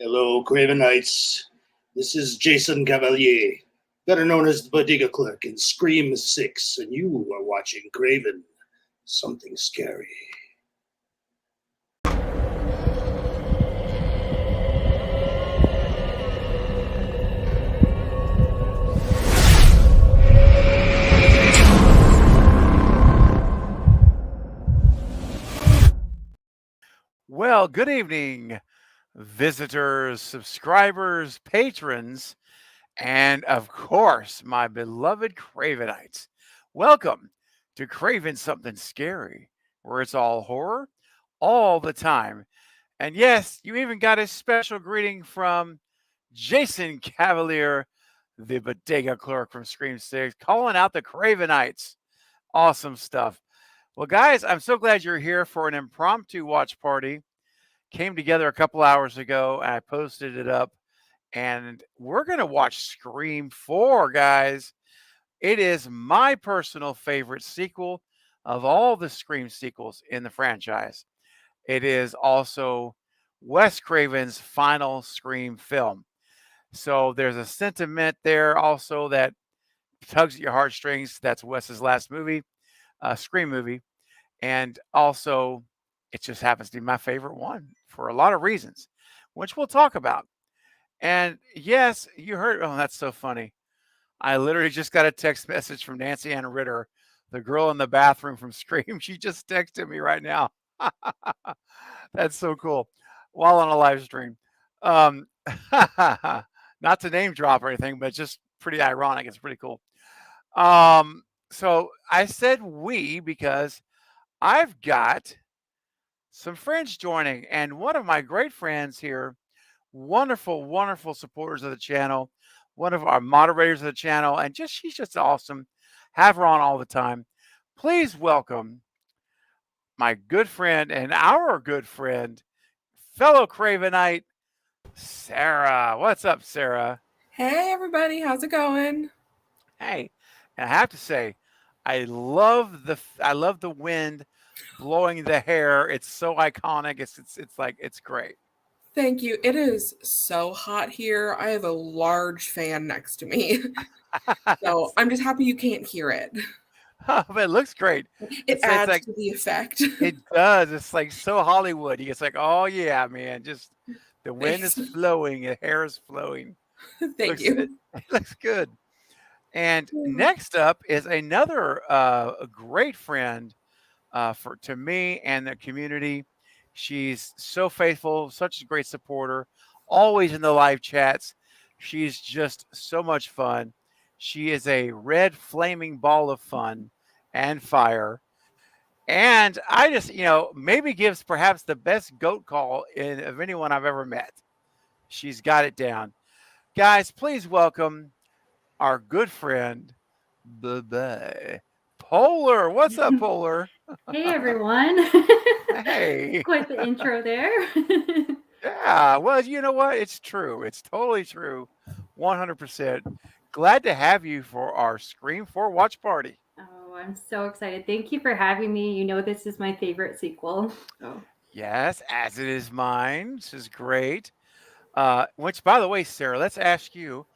Hello, Cravenites. This is Jason Cavalier, better known as the Bodega Clerk in Scream 6, and you are watching Craven, Something Scary. Well, good evening, visitors, subscribers, patrons, and of course, my beloved Cravenites. Welcome to Craven Something Scary, where it's all horror all the time. And yes, you even got a special greeting from Jason Cavalier, the bodega clerk from Scream 6, calling out the Cravenites. Awesome stuff. Well, guys, I'm so glad you're here for an impromptu watch party. Came together a couple hours ago and I posted it up, and we're going to watch Scream 4, guys. It is my personal favorite sequel of all the Scream sequels in the franchise. It is also Wes Craven's final Scream film. So there's a sentiment there also that tugs at your heartstrings. That's Wes's last movie, Scream movie. And also, it just happens to be my favorite one for a lot of reasons, which we'll talk about. And yes, you heard, oh, that's so funny. I literally just got a text message from Nancy Ann Ritter, the girl in the bathroom from Scream. She just texted me right now. That's so cool. While on a live stream. Um, not to name drop or anything, but just pretty ironic. It's pretty cool. So I said we because I've got some friends joining, and one of my great friends here, wonderful, wonderful supporters of the channel, one of our moderators of the channel, and just she's just awesome. Have her on all the time. Please welcome my good friend and our good friend, fellow Cravenite, Sarah. What's up, Sarah? Hey everybody, how's it going? Hey, and I have to say, I love the wind blowing the hair. It's so iconic. It's like it's great. Thank you. It is so hot here. I have a large fan next to me. So I'm just happy you can't hear it. But it looks great. It It's adds like to the effect. it does. It's like so Hollywood. It's like, oh yeah, man. Just the wind is Thanks. flowing, the hair is flowing. Thank Looks it, you. it looks good. And next up is another a great friend for to me and the community. She's so faithful, such a great supporter, always in the live chats. She's just so much fun. She is a red flaming ball of fun and fire. And I just, maybe gives perhaps the best goat call of anyone I've ever met. She's got it down. Guys, please welcome our good friend, bye Polar. What's up, Polar? Hey everyone. Hey. Quite the intro there. Yeah, well, you know what? It's true. It's totally true. 100%. Glad to have you for our Scream 4 watch party. Oh, I'm so excited. Thank you for having me. You know this is my favorite sequel. So Yes, as it is mine. This is great. Which, by the way, Sarah, let's ask you,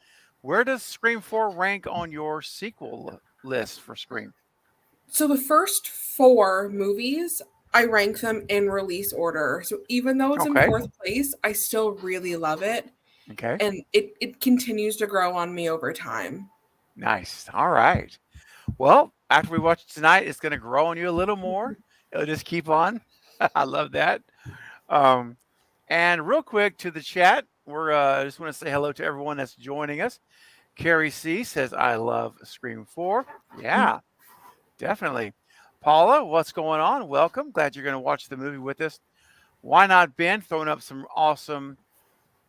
where does Scream 4 rank on your sequel list for Scream? So the first four movies, I rank them in release order. So even though it's in Okay. fourth place, I still really love it. Okay. And it continues to grow on me over time. Nice. All right. Well, after we watch it tonight, it's going to grow on you a little more. It'll just keep on. I love that. Um, and real quick to the chat, we're just want to say hello to everyone that's joining us. Carrie C says, I love Scream 4. Yeah, definitely. Paula, what's going on? Welcome. Glad you're going to watch the movie with us. Why not Ben? Throwing up some awesome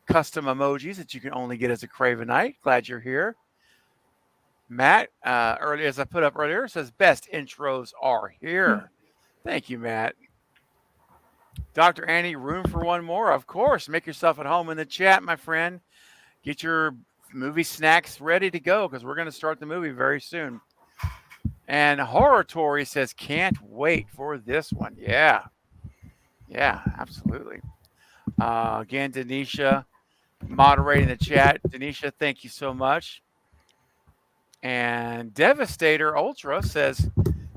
custom emojis that you can only get as a Cravenite. Glad you're here. Matt, earlier as I put up earlier, says best intros are here. Thank you, Matt. Dr. Annie, room for one more? Of course. Make yourself at home in the chat, my friend. Get your movie snacks ready to go because we're going to start the movie very soon. And Horror Tori says, can't wait for this one. Yeah. Yeah, absolutely. Again, Denisha, moderating the chat. Denisha, thank you so much. And Devastator Ultra says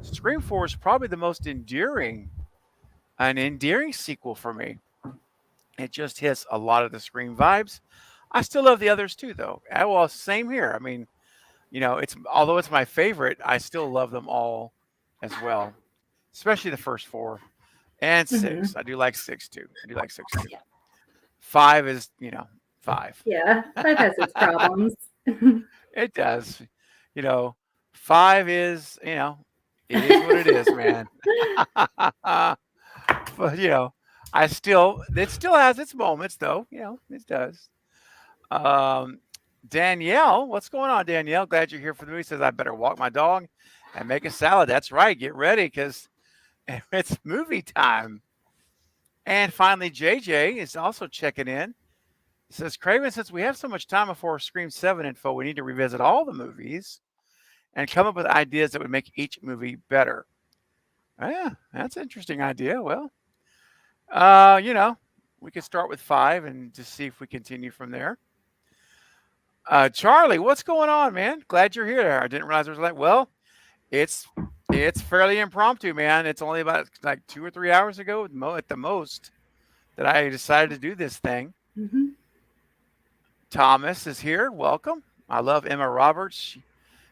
Scream 4 is probably the most an endearing sequel for me. It just hits a lot of the Scream vibes. I still love the others too, though. Well, same here. I mean, it's although it's my favorite, I still love them all as well, especially the first four and six. I do like six too. I do like six too. Yeah. Five is, five. Yeah, 5 has its problems. It does. You know, five is, it is what it is, man. But it still has its moments, though. It does. Danielle, what's going on, Danielle? Glad you're here for the movie. Says I better walk my dog and make a salad. That's right. Get ready because it's movie time. And finally, JJ is also checking in. Says Craven, since we have so much time before Scream 7 info, we need to revisit all the movies and come up with ideas that would make each movie better. Yeah, that's an interesting idea. Well, we could start with 5 and just see if we continue from there. Charlie, what's going on, man? Glad you're here. I didn't realize there was well, it's fairly impromptu, man. It's only about like 2 or 3 hours ago at the most that I decided to do this thing. Mm-hmm. Thomas is here. Welcome. I love Emma Roberts.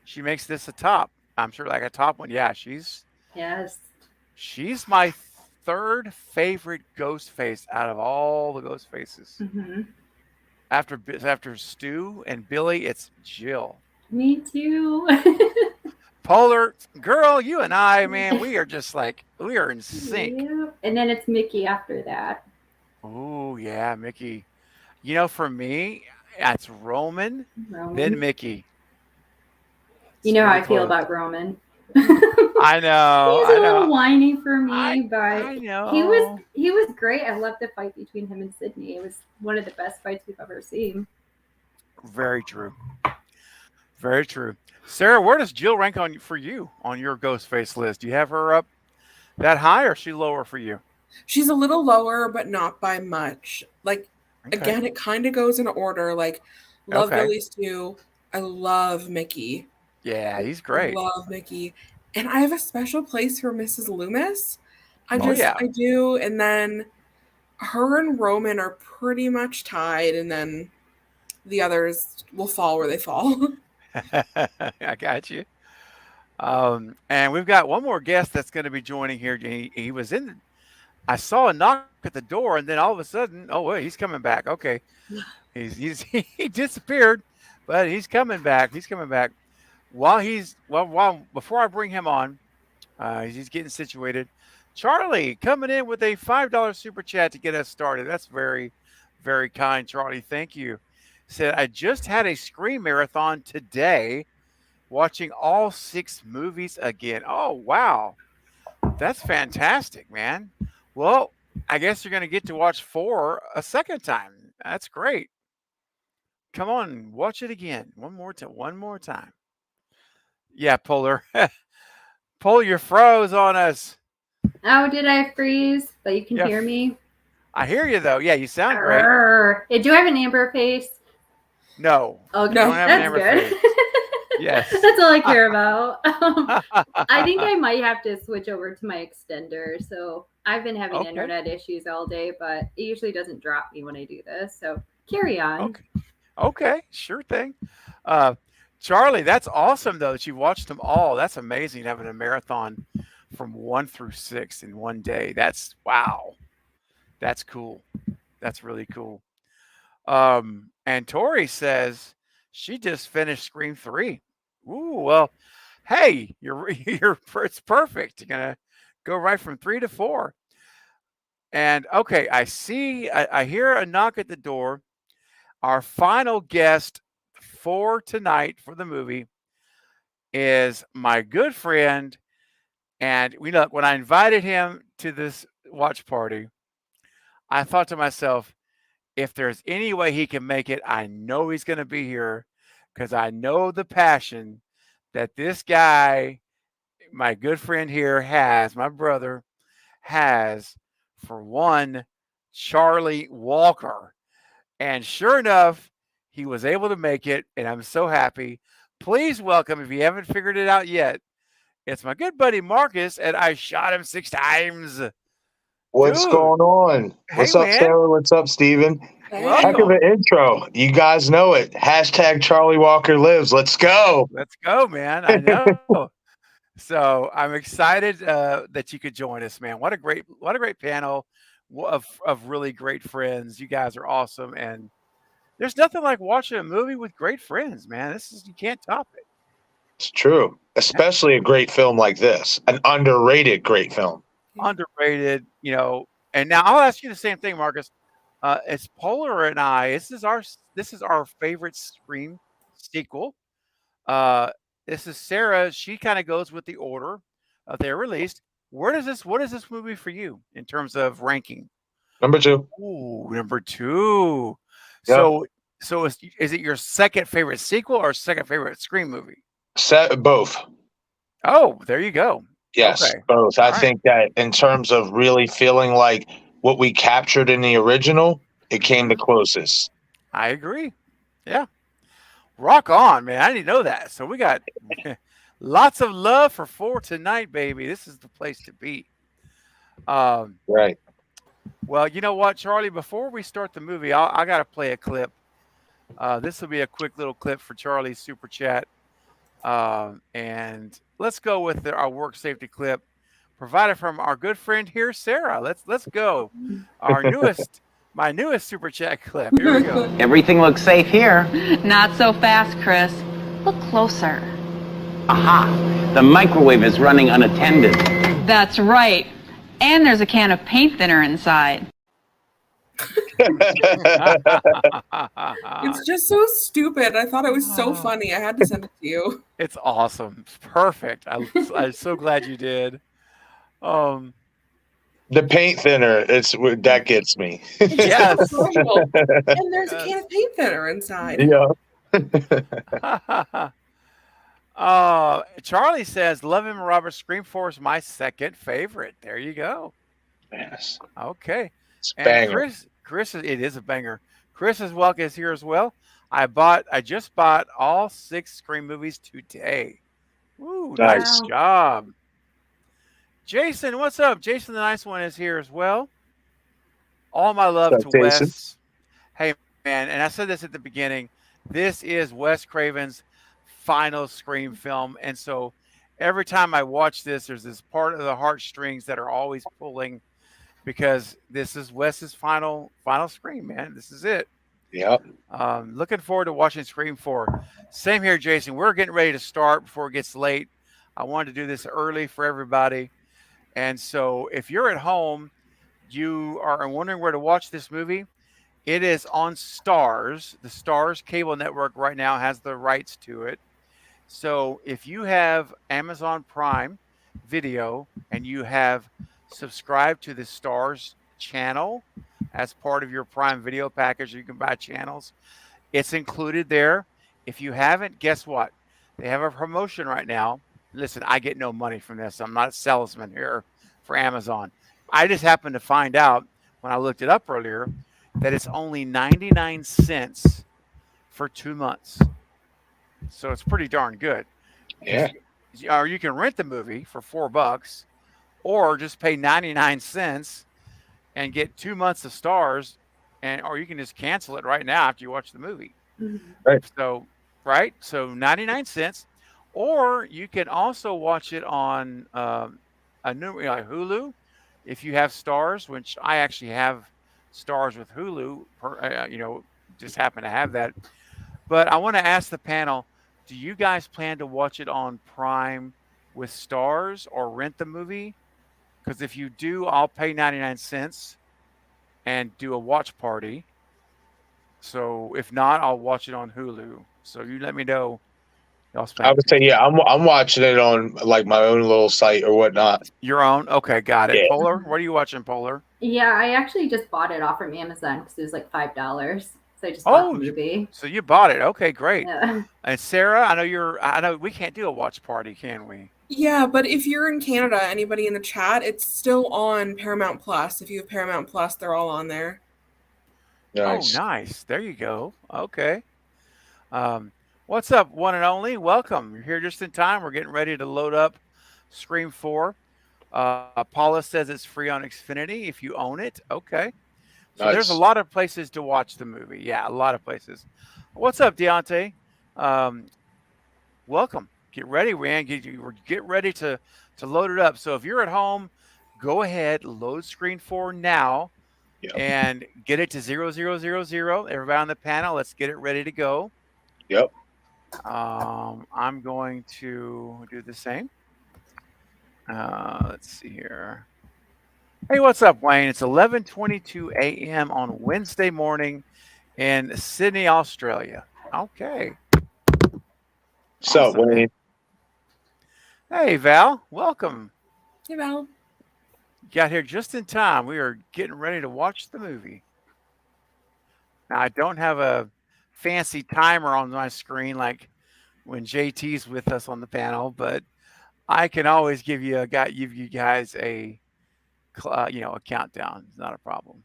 She makes this a top. I'm sure like a top one. Yeah, she's my third favorite ghost face out of all the ghost faces. Mm-hmm. After Stu and Billy, it's Jill. Me too. Polar girl, you and I, man, we are just like we are in sync. Yeah. And then it's Mickey after that. Oh yeah, Mickey. For me, it's Roman. Then Mickey. You know how I feel about Roman. I know. He's a little whiny for me, but I know. he was great. I loved the fight between him and Sydney. It was one of the best fights we've ever seen. Very true. Very true. Sarah, where does Jill rank for you on your ghost face list? Do you have her up that high, or is she lower for you? She's a little lower, but not by much. Again, it kind of goes in order. Love Billy Stu. I love Mickey. Yeah, he's great. I love Mickey. And I have a special place for Mrs. Loomis. I do. And then her and Roman are pretty much tied. And then the others will fall where they fall. I got you. And we've got one more guest that's going to be joining here. He was I saw a knock at the door, and then all of a sudden, oh wait, he's coming back. Okay, he disappeared, but he's coming back. He's coming back. Before I bring him on, he's getting situated. Charlie coming in with a $5 super chat to get us started. That's very, very kind, Charlie. Thank you. Said I just had a Scream marathon today, watching all 6 movies again. Oh wow, that's fantastic, man. Well, I guess you're going to get to watch 4 a second time. That's great. Come on, watch it again. One more time. Yeah, Polar. Polar, you froze on us. Oh, did I freeze? But you can hear me? I hear you, though. Yeah, you sound great. Do I have an amber face? No. Okay, don't have that's good. Yes. That's all I care about. I think I might have to switch over to my extender. So I've been having internet issues all day, but it usually doesn't drop me when I do this. So carry on. Okay. Sure thing. Charlie, that's awesome, though, that you watched them all. That's amazing, having a marathon from 1 through 6 in one day. Wow. That's cool. That's really cool. And Tori says she just finished Scream 3. Ooh, well, hey, it's perfect. You're gonna go right from 3 to 4. And okay, I hear a knock at the door. Our final guest for tonight for the movie is my good friend. And when I invited him to this watch party, I thought to myself, if there's any way he can make it, I know he's going to be here because I know the passion that this guy, my good friend here, my brother, has for one Charlie Walker. And sure enough, he was able to make it, and I'm so happy. Please welcome, if you haven't figured it out yet, it's my good buddy Marcus, and I shot him 6 times. What's Dude. going on? What's up, man. Sarah? What's up, Steven? Heck of an intro. You guys know it. Hashtag Charlie Walker lives. Let's go. Let's go, man. I know. So I'm excited that you could join us, man. What a great panel of really great friends. You guys are awesome, and there's nothing like watching a movie with great friends, man. You can't top it. It's true, especially a great film like this, an underrated great film. Underrated, And now I'll ask you the same thing, Marcus. It's Polar and I. This is our favorite Scream sequel. This is Sarah. She kind of goes with the order they're released. What is this movie for you in terms of ranking? Number 2. Ooh, number 2. Yep. So is it your second favorite sequel or second favorite Scream movie? Both. Oh, there you go. Yes, okay. Both. I think that in terms of really feeling like what we captured in the original, it came the closest. I agree. Yeah. Rock on, man. I didn't know that. So we got lots of love for 4 tonight, baby. This is the place to be. Right. Well, you know what, Charlie? Before we start the movie, I got to play a clip. This will be a quick little clip for Charlie's super chat. And let's go with our work safety clip provided from our good friend here, Sarah. Let's go. My newest super chat clip. Here we go. Everything looks safe here. Not so fast, Chris. Look closer. Aha! The microwave is running unattended. That's right. And there's a can of paint thinner inside. It's just so stupid. I thought it was so funny. I had to send it to you. It's awesome. It's perfect. I'm so glad you did. The paint thinner, that gets me. Yes. And there's a can of paint thinner inside. Yeah. Charlie says, Love Him Robert Scream 4 is my second favorite. There you go. Yes. Okay. It's and banger. Chris, it is a banger. Chris's welcome is here as well. I just bought all 6 Scream movies today. Ooh, nice job. Jason, what's up? Jason the Nice One is here as well. All my love to Jason? Wes. Hey, man, and I said this at the beginning. This is Wes Craven's final Scream film. And so every time I watch this, there's this part of the heartstrings that are always pulling because this is Wes's final Scream, man. This is it. Yep. Looking forward to watching Scream 4. Same here, Jason. We're getting ready to start before it gets late. I wanted to do this early for everybody. And so if you're at home, you are wondering where to watch this movie, it is on Starz. The Starz cable network right now has the rights to it. So if you have Amazon Prime Video and you have subscribed to the Starz channel as part of your Prime Video package, you can buy channels. It's included there. If you haven't, guess what? They have a promotion right now. Listen, I get no money from this. I'm not a salesman here for Amazon. I just happened to find out when I looked it up earlier that it's only 99 cents for 2 months. So it's pretty darn good. Yeah. Or you can rent the movie for $4 or just pay 99 cents and get 2 months of Starz, or you can just cancel it right now after you watch the movie. Right. So 99 cents. Or you can also watch it on Hulu if you have Starz, which I actually have Starz with Hulu. Just happen to have that. But I want to ask the panel: do you guys plan to watch it on Prime with Starz or rent the movie? Because if you do, I'll pay 99 cents and do a watch party. So if not, I'll watch it on Hulu. So you let me know. I would say, yeah, I'm watching it on like my own little site or whatnot. Your own? Okay, got it. Yeah. Polar, what are you watching, Polar? Yeah, I actually just bought it off from Amazon because it was like $5. So I just bought the movie. So you bought it. Okay, great. Yeah. And Sarah, I know we can't do a watch party, can we? Yeah, but if you're in Canada, anybody in the chat, it's still on Paramount Plus. If you have Paramount Plus, they're all on there. Nice. Oh, nice. There you go. Okay. What's up, one and only? Welcome. You're here just in time. We're getting ready to load up Scream 4. Paula says it's free on Xfinity if you own it. Okay. So there's a Nice. lot of places to watch the movie. Yeah, a lot of places. What's up, Deontay? Welcome. Get ready, man. Get ready to load it up. So if you're at home, go ahead, load Screen 4 now, Yep. and get it to 0000. Everybody on the panel, let's get it ready to go. Yep. I'm going to do the same. Let's see here. Hey, what's up, Wayne? It's 11:22 a.m. on Wednesday morning in Sydney, Australia. Okay. So, Awesome, man. Wayne. Hey, Val. Welcome. Hey, Val. Got here just in time. We are getting ready to watch the movie. Now, I don't have a fancy timer on my screen like when JT's with us on the panel, but I can always give you guys a a countdown. It's not a problem.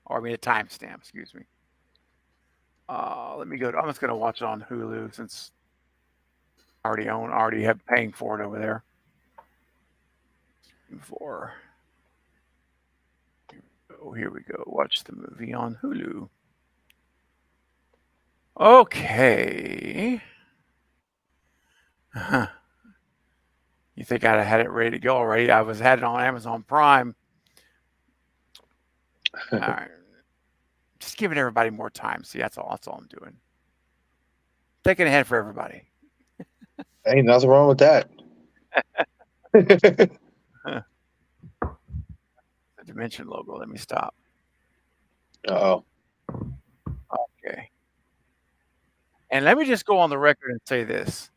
Or I mean a timestamp, excuse me. Let me go. I'm just gonna watch it on Hulu since I already have paying for it over there. Here we go. Watch the movie on Hulu. Okay. You think I'd have had it ready to go already? I had it on Amazon Prime. All right. Just giving everybody more time. See, that's all I'm doing. Thinking ahead for everybody. Ain't nothing wrong with that. The Dimension logo. Let me stop. Uh-oh. Okay. And let me just go on the record and say this.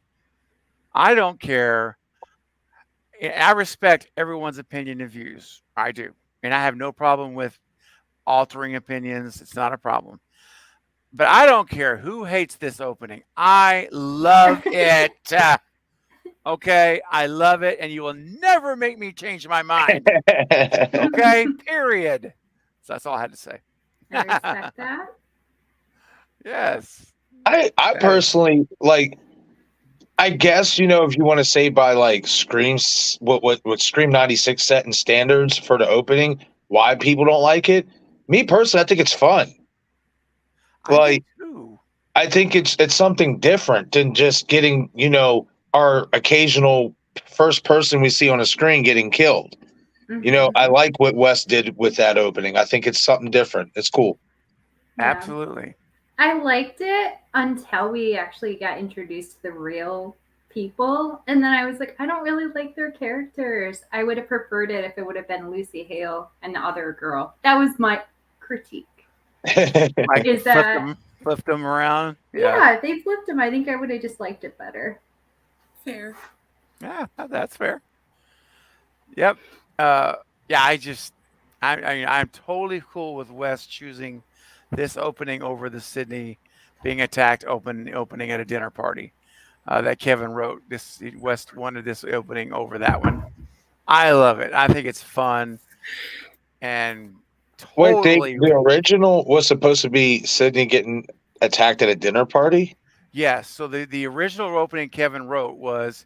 I don't care. I respect everyone's opinion and views. I do. And I have no problem with altering opinions. It's not a problem. But I don't care who hates this opening. I love it. Okay? I love it. And you will never make me change my mind. Okay? Period. So that's all I had to say. I respect that. Yes. I personally like. I guess, if you want to say by like Scream's what Scream 96 set in standards for the opening, why people don't like it. Me personally, I think it's fun. I think it's something different than just getting, our occasional first person we see on a screen getting killed. Mm-hmm. I like what Wes did with that opening. I think it's something different. It's cool. Yeah. Absolutely. I liked it until we actually got introduced to the real people. And then I was like, I don't really like their characters. I would have preferred it if it would have been Lucy Hale and the other girl. That was my critique. Like flipped them around? Yeah, they flipped them. I think I would have just liked it better. Fair. Yeah, that's fair. Yep. I'm totally cool with Wes choosing this opening over the Sydney being attacked opening at a dinner party that Kevin wrote. Wes wanted this opening over that one. I love it. I think it's fun and totally. Wait, the original was supposed to be Sydney getting attacked at a dinner party? Yes. So the original opening Kevin wrote was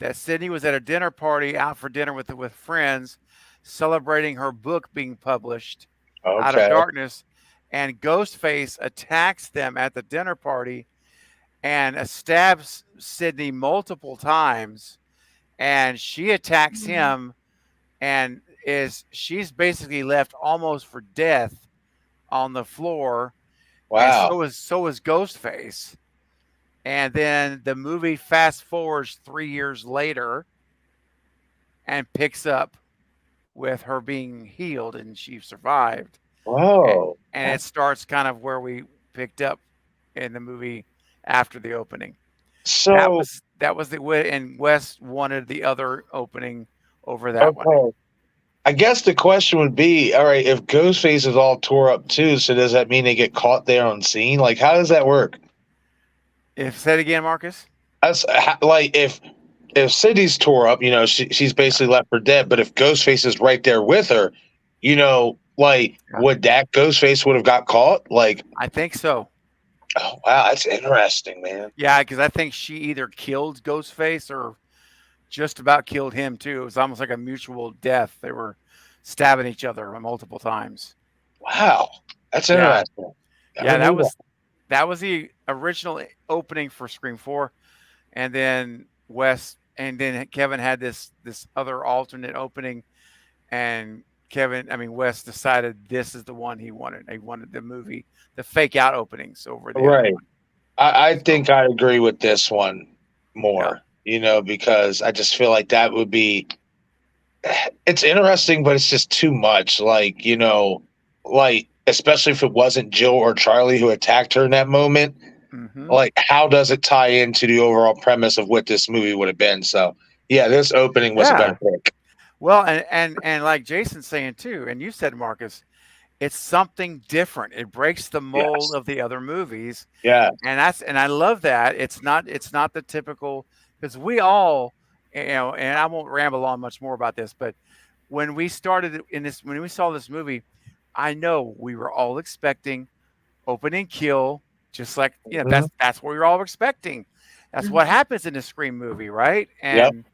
that Sydney was at a dinner party out for dinner with friends, celebrating her book being published, Out of Darkness. And Ghostface attacks them at the dinner party and stabs Sydney multiple times. And she attacks him and she's basically left almost for death on the floor. Wow. And so is Ghostface. And then the movie fast forwards 3 years later and picks up with her being healed and she survived. Wow. And it starts kind of where we picked up in the movie after the opening. So that was and Wes wanted the other opening over that one. I guess the question would be, all right, if Ghostface is all tore up too, so does that mean they get caught there on scene? Like, how does that work? Say it again, Marcus. That's like if Sydney's tore up, she's basically left for dead. But if Ghostface is right there with her, Like, would that Ghostface would have got caught? Like, I think so. Oh wow, that's interesting, man. Yeah, because I think she either killed Ghostface or just about killed him too. It was almost like a mutual death. They were stabbing each other multiple times. Wow, that's Yeah. interesting. Yeah, that was the original opening for Scream 4, and then Kevin had this other alternate opening, and Wes decided this is the one he wanted. He wanted the fake out openings over the other Right. one. I think I agree with this one more. Yeah. Because I just feel like that would be. It's interesting, but it's just too much. Like, especially if it wasn't Jill or Charlie who attacked her in that moment. Mm-hmm. Like, how does it tie into the overall premise of what this movie would have been? So, yeah, this opening was a better pick. Well, and like Jason's saying too, and you said, Marcus, it's something different. It breaks the mold of the other movies. Yeah. And I love that. It's not the typical, because we all, and I won't ramble on much more about this, but when we saw this movie, I know we were all expecting open and kill, just like, that's what we were all expecting. That's what happens in a Scream movie, right? And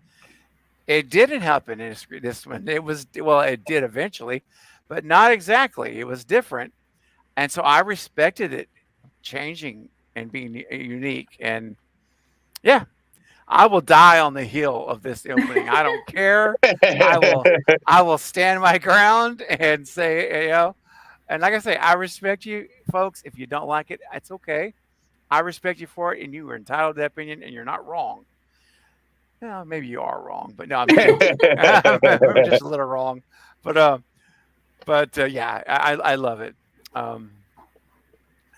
it didn't happen in this one. It did eventually, but not exactly. It was different. And so I respected it changing and being unique. And yeah, I will die on the hill of this opening. I don't care. I will stand my ground and say, and like I say, I respect you folks. If you don't like it, it's okay. I respect you for it, and you are entitled to that opinion, and you're not wrong. Well, maybe you are wrong, but no, I'm kidding. I'm just a little wrong. But yeah, I love it.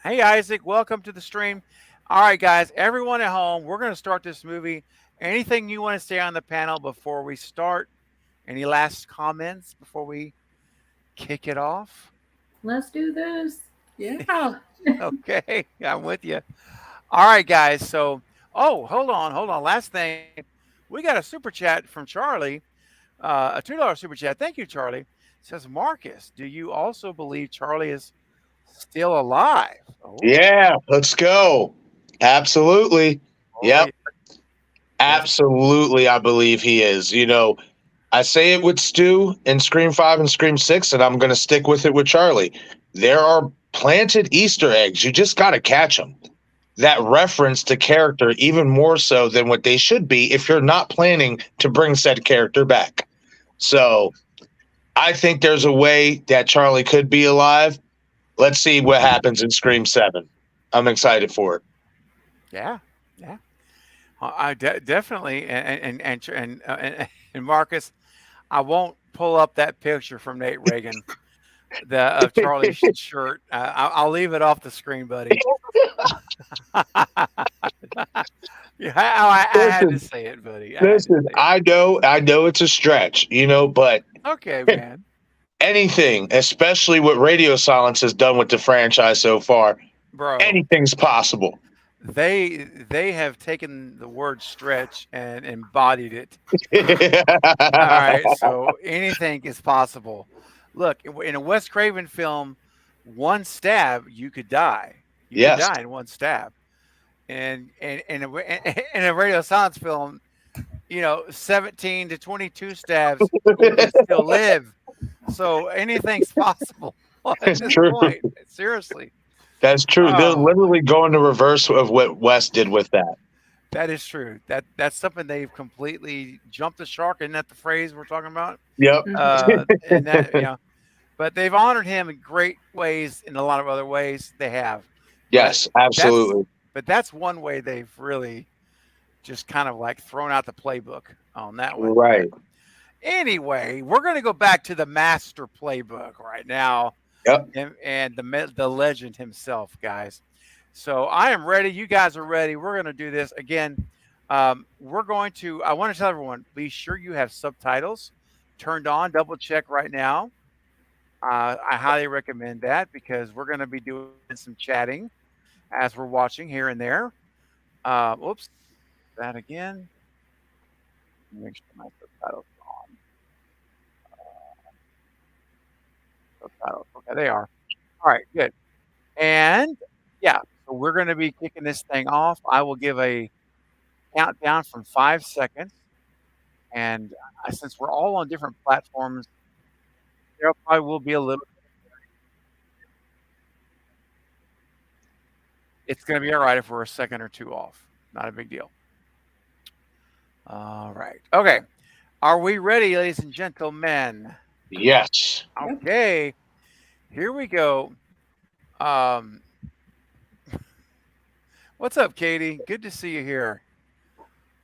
Hey, Isaac, welcome to the stream. All right, guys, everyone at home, we're going to start this movie. Anything you want to say on the panel before we start? Any last comments before we kick it off? Let's do this. Yeah. Okay, I'm with you. All right, guys. So, hold on. Last thing, we got a super chat from Charlie, a $2 super chat. Thank you, Charlie. It says, Marcus, do you also believe Charlie is still alive? Oh. Yeah, let's go. Absolutely. Yep. Yeah. Absolutely, I believe he is. I say it with Stu in Scream 5 and Scream 6, and I'm going to stick with it with Charlie. There are planted Easter eggs. You just got to catch them. That reference to character even more so than what they should be if you're not planning to bring said character back. So I think there's a way that Charlie could be alive. Let's see what happens in Scream 7. I'm excited for it. Yeah. I definitely, and Marcus, I won't pull up that picture from Nate Reagan, of Charlie's shirt. I'll leave it off the screen, buddy. I had to say it, buddy. Listen, I know it's a stretch, but okay, man. Anything, especially what Radio Silence has done with the franchise so far, bro, anything's possible. They have taken the word stretch and embodied it. All right, so anything is possible. Look, in a Wes Craven film, one stab, you could die. You could die in one stab. And in a Radio Silence film, 17 to 22 stabs, you can still live. So anything's possible at this point. Seriously. That's true. They're literally going to reverse of what Wes did with that. That is true. That's something they've completely jumped the shark. Isn't that the phrase we're talking about? Yep. And that, but they've honored him in great ways. In a lot of other ways, they have. Yes, absolutely. But that's one way they've really just kind of like thrown out the playbook on that one. Right. But anyway, we're going to go back to the master playbook right now. Yep. And the legend himself, guys. So I am ready. You guys are ready. We're going to do this again. I want to tell everyone, be sure you have subtitles turned on. Double check right now. I highly recommend that because we're going to be doing some chatting as we're watching here and there. Oops, that again. Make sure my subtitles are on. subtitles. Okay, they are. All right, good. And yeah, so we're going to be kicking this thing off. I will give a countdown from 5 seconds. And since we're all on different platforms, there probably will be a little. It's going to be all right if we're a second or two off. Not a big deal. All right. Okay. Are we ready, ladies and gentlemen? Yes. Okay. Here we go. What's up, Katie? Good to see you here.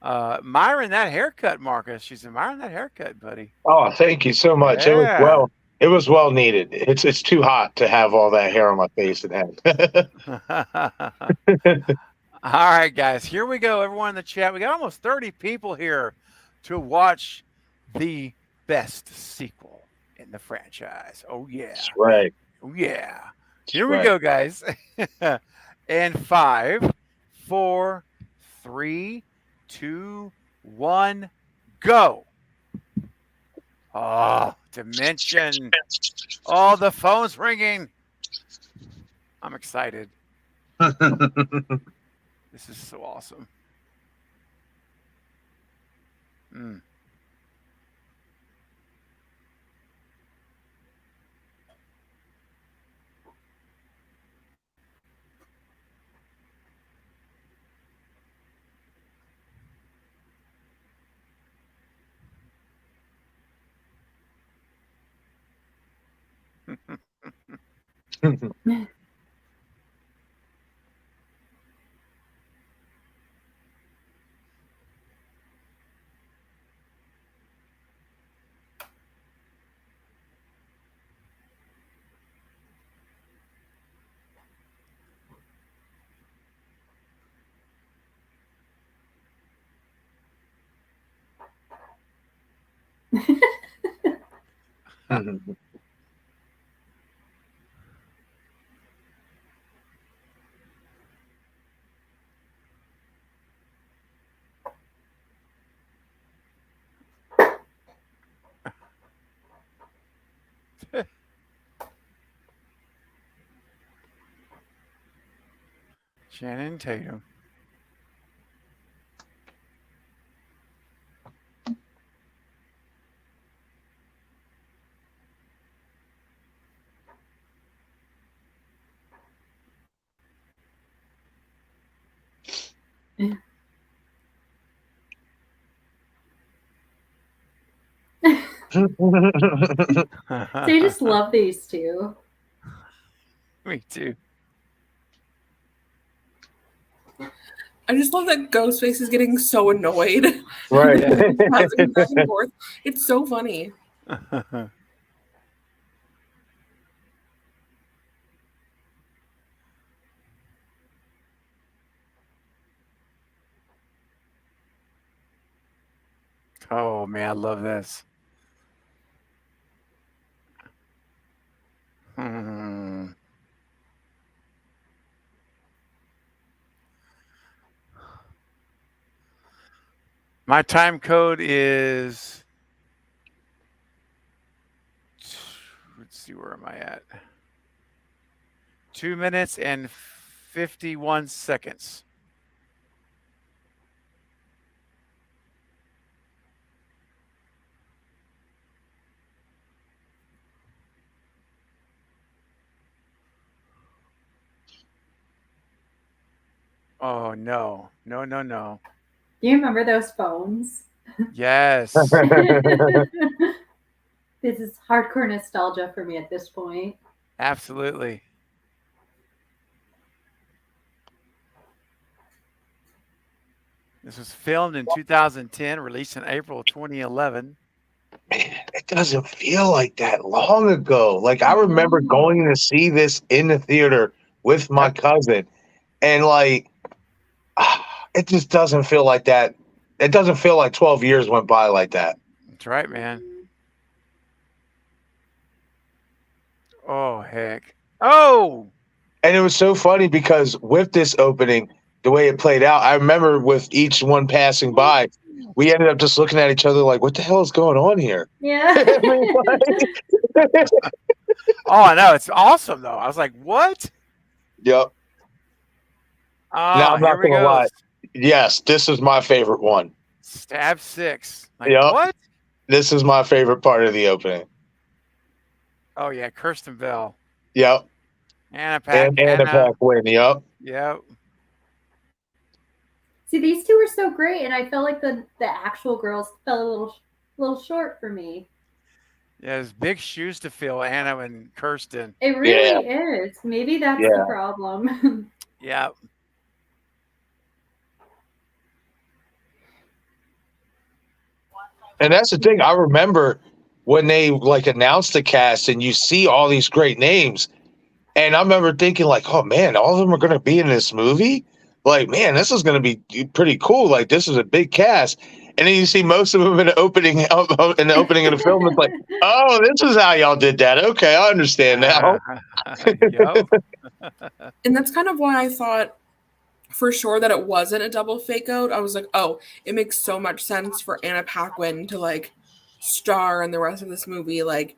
Myron, that haircut, Marcus. She's admiring that haircut, buddy. Oh, thank you so much. Yeah. It was well needed. It's too hot to have all that hair on my face and head. All right, guys. Here we go. Everyone in the chat. We got almost 30 people here to watch the best sequel in the franchise. Oh yeah. That's right. Oh yeah. Here we go, guys. And 5, 4, 3, 2, 1, go. Oh, Dimension. Oh, the phone's ringing. I'm excited. This is so awesome. Mm. Shannon Tatum. So you just love these two. Me too. I just love that Ghostface is getting so annoyed. Right. Back and forth. It's so funny. Oh man, I love this. My time code is, let's see, where am I at? 2 minutes and 51 seconds. Oh no, no, no, no. Do you remember those phones? Yes. This is hardcore nostalgia for me at this point. Absolutely. This was filmed in 2010, released in April of 2011. Man, it doesn't feel like that long ago. Like I remember going to see this in the theater with my cousin, and like it just doesn't feel like that. It doesn't feel like 12 years went by like that. That's right, man. Oh, heck. Oh! And it was so funny because with this opening, the way it played out, I remember with each one passing by, we ended up just looking at each other like, what the hell is going on here? Yeah. Oh, I know. It's awesome, though. I was like, what? Yep. Now Oh, I'm here not we gonna go. lie. Yes, this is my favorite one. Stab 6. Like, Yep. what? This is my favorite part of the opening. Oh, yeah. Kirsten Bell. Yep. Anna Paquin. Yep. Yep. See, these two were so great, and I felt like the actual girls fell a little short for me. Yeah, there's big shoes to fill, Anna and Kirsten. It really is. Maybe that's the problem. Yeah. And that's the thing. I remember when they like announced the cast and you see all these great names. And I remember thinking, like, oh man, all of them are gonna be in this movie. Like, man, this is gonna be pretty cool. Like, this is a big cast. And then you see most of them in the opening of the film. It's like, oh, this is how y'all did that. Okay, I understand now. Yep. And that's kind of why I thought for sure that it wasn't a double fake out. I was like, oh, it makes so much sense for Anna Paquin to like star in the rest of this movie. Like,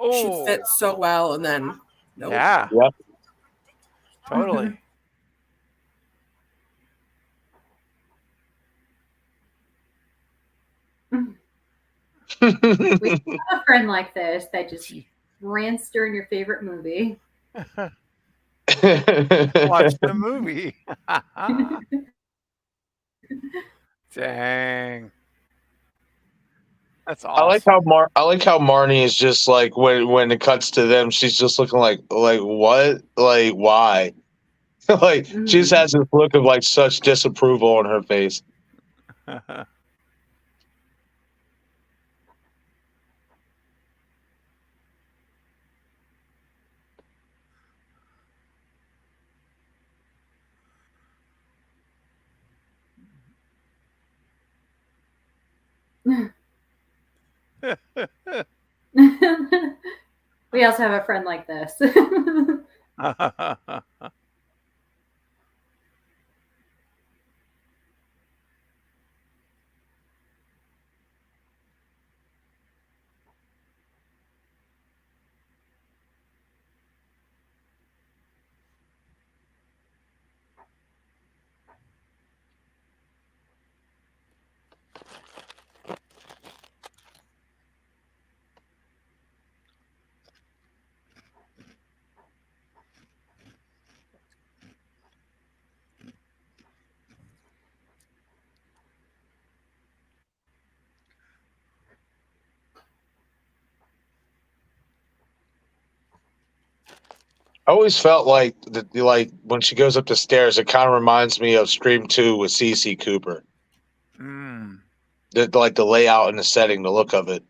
she fits so well. And then, nope. Yeah. Yep. Totally. We have a friend like this that just rants during your favorite movie. Watch the movie. Dang. That's awesome. I like how Marnie is just like when it cuts to them, she's just looking like what? Like why? Like she just has this look of like such disapproval on her face. We also have a friend like this. I always felt like when she goes up the stairs, it kind of reminds me of Scream 2 with CC Cooper. Like the layout and the setting, the look of it.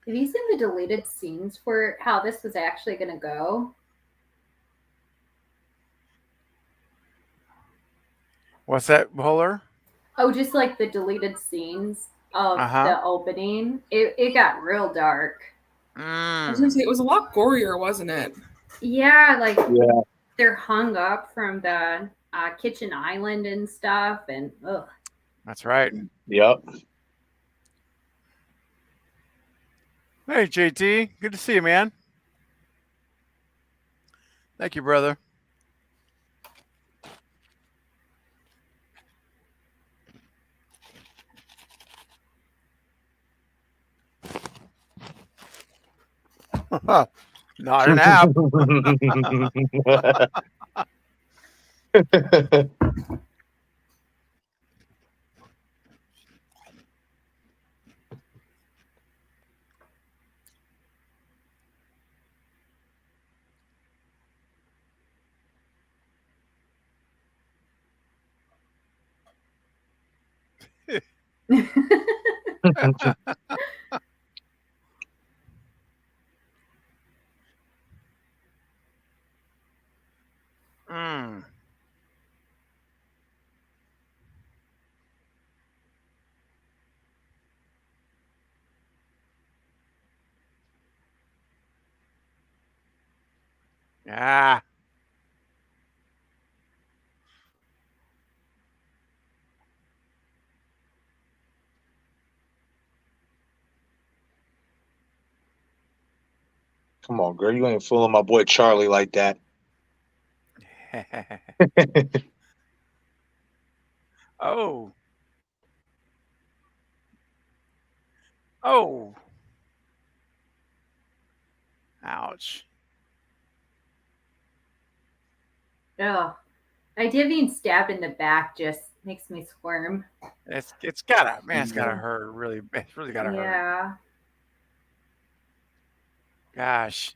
Have you seen the deleted scenes for how this was actually going to go? What's that, Buller? Oh, just like the deleted scenes of the opening. It got real dark. I was gonna say, it was a lot gorier, wasn't it? Yeah, they're hung up from the kitchen island and stuff, and ugh. That's right. Yep. Hey, JT. Good to see you, man. Thank you, brother. Not an app. Mm. Ah. Come on, girl. You ain't fooling my boy Charlie like that. Oh. Oh. Ouch. Oh, idea of being stabbed in the back just makes me squirm. It's gotta, man, it's gotta hurt. Really, it's really gotta hurt. Yeah. Gosh.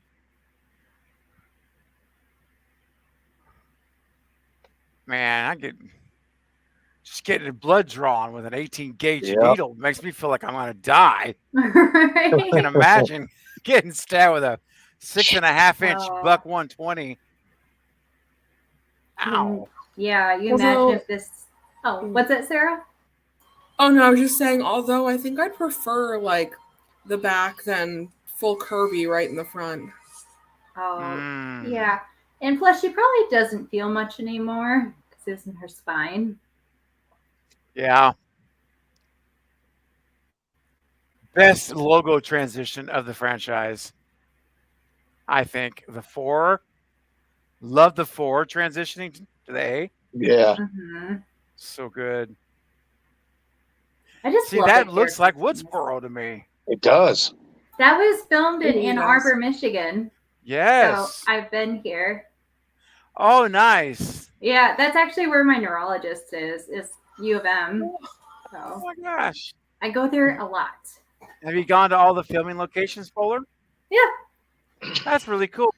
Man, I get just getting blood drawn with an 18 gauge needle makes me feel like I'm gonna die. I can imagine getting stabbed with a 6.5-inch buck 120. Ow. Yeah, you imagine if this. Oh, what's it, Sarah? Oh no, I was just saying. Although I think I'd prefer like the back than full Kirby right in the front. Oh, yeah. And plus, she probably doesn't feel much anymore because it's in her spine. Yeah. Best logo transition of the franchise. I think the 4. Love the 4 transitioning to the A. Yeah. Mm-hmm. So good. I just see that looks like Woodsboro to me. It does. That was filmed in Ann Arbor, Michigan. Yes. So I've been here. Oh, nice. Yeah, that's actually where my neurologist is U of M. So oh my gosh. I go there a lot. Have you gone to all the filming locations, Polar? Yeah. That's really cool.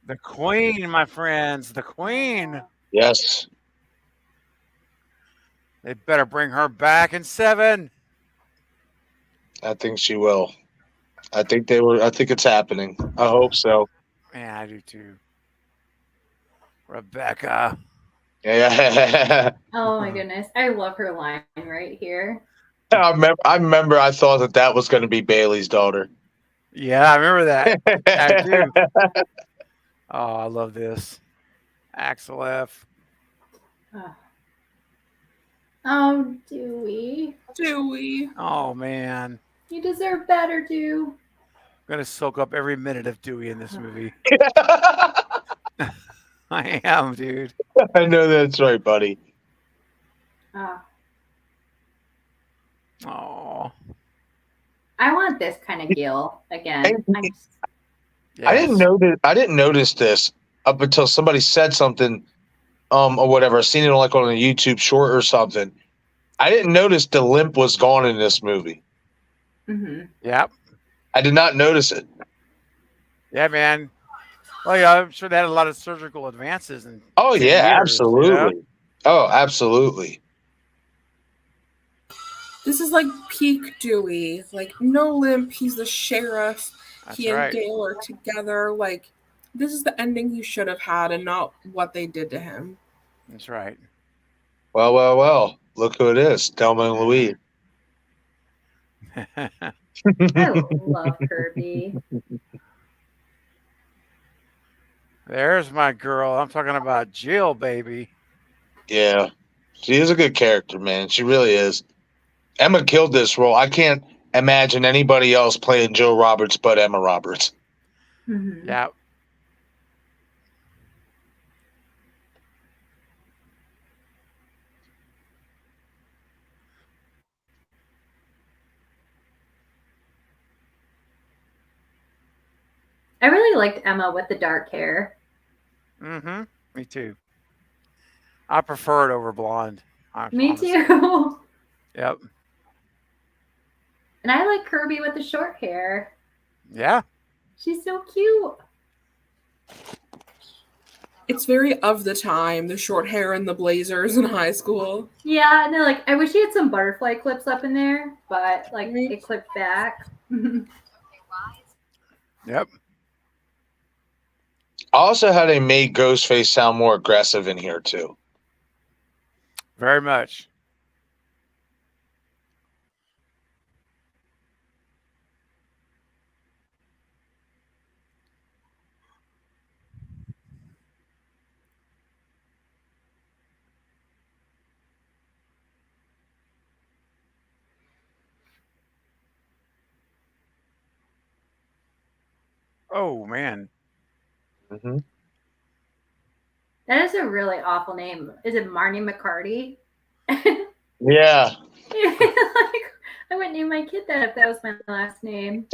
The Queen, my friends. The Queen. Yes. They better bring her back in 7. I think she will. I think it's happening. I hope so. Man, I do too. Rebecca. Yeah. Oh my goodness. I love her line right here. I remember I thought that was going to be Bailey's daughter. Yeah, I remember that. I do. Oh, I love this. Axel F. Oh, Dewey. Dewey. Oh, man. You deserve better, Dew. I'm going to soak up every minute of Dewey in this movie. I am, dude. I know that's right, buddy. Oh. I want this kind of Gil again. I didn't notice this up until somebody said something, or whatever. I seen it on a YouTube short or something. I didn't notice the limp was gone in this movie. Mm-hmm. Yep. I did not notice it. Yeah, man. Well, yeah, I'm sure they had a lot of surgical advances. Oh yeah, years, absolutely. You know? Oh, absolutely. This is like peak Dewey. Like no limp. He's the sheriff. That's he and right. Gail are together. Like this is the ending he should have had, and not what they did to him. That's right. Well. Look who it is, Thelma and Louise. I love Kirby. There's my girl. I'm talking about Jill, baby. Yeah. She is a good character, man. She really is. Emma killed this role. I can't imagine anybody else playing Joe Roberts but Emma Roberts. Mm-hmm. Yeah. I really liked Emma with the dark hair. Mm-hmm. Me too. I prefer it over blonde. Me too. Yep. And I like Kirby with the short hair. Yeah. She's so cute. it's very of the time, the short hair and the blazers in high school. Yeah, and they're like, I wish he had some butterfly clips up in there, but like it clipped back. Yep. Also, how they made Ghostface sound more aggressive in here too. Very much. Oh man. Mm-hmm. That is a really awful name. Is it Marnie McCarty? Yeah. Like, I wouldn't name my kid that if that was my last name.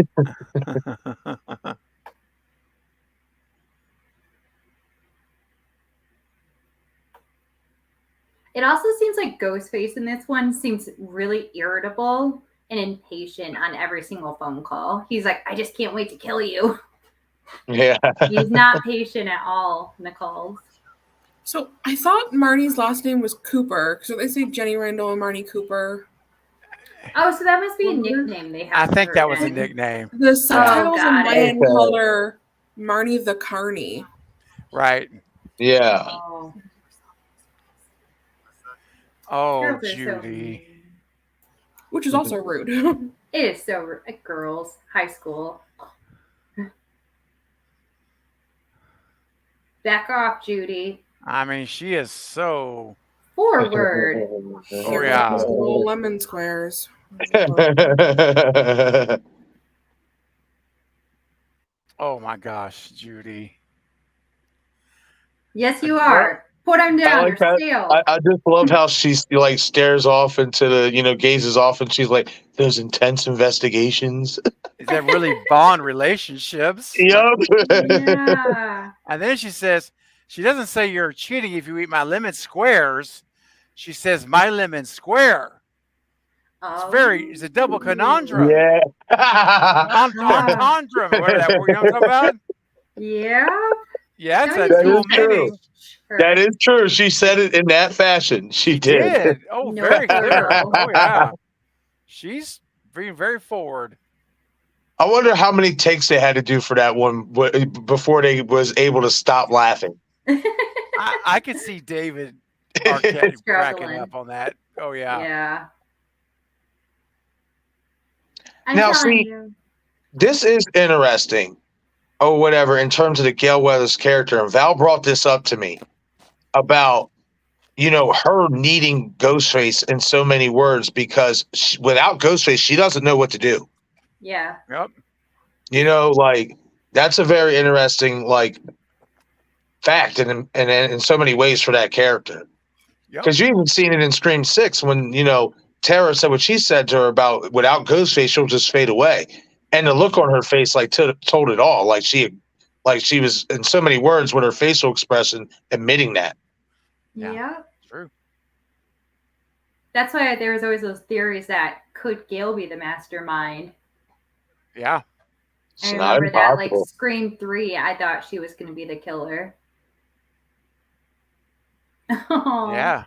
It also seems like Ghostface in this one seems really irritable and impatient on every single phone call. He's like, I just can't wait to kill you. Yeah. He's not patient at all in the calls. So I thought Marnie's last name was Cooper. So they say Jenny Randall and Marnie Cooper. Oh, so that must be a nickname they have. I think that was a nickname. The subtitles in Mayan Okay. color Marnie the Carney. Right. Yeah. Oh, Judy. Which is also rude. It is so rude. Girls, high school. Back off, Judy. I mean, she is so forward. Oh yeah. Little lemon squares. Oh my gosh, Judy. Yes, you are. Put him down. Like that. I just love how she's like stares off into the, gazes off, and she's like, those intense investigations. Is that really bond relationships? Yep. Yeah. And then she says, she doesn't say you're cheating if you eat my lemon squares. She says my lemon square. It's a double conundrum. Yeah. Entendre. Whatever that word I'm talking about. Yeah. Yeah, it's a dual meaning. That is true. She said it in that fashion. She did. Oh, very clear. Oh, yeah. She's being very forward. I wonder how many takes they had to do for that one before they was able to stop laughing. I could see David Arquette cracking up on that. Oh, yeah. Yeah. Now, see, this is interesting. Oh, whatever, in terms of the Gail Weathers character. And Val brought this up to me about, her needing Ghostface in so many words, because without Ghostface, she doesn't know what to do. Yeah. Yep. That's a very interesting, fact in so many ways for that character. Because you even seen it in Scream 6 when, Tara said what she said to her about without Ghostface, she'll just fade away. And the look on her face, told it all. Like she was in so many words with her facial expression admitting that. Yeah. True. That's why there was always those theories that could Gail be the mastermind. Yeah. It's I not remember that, impossible. Scream 3, I thought she was going to be the killer. Oh. Yeah.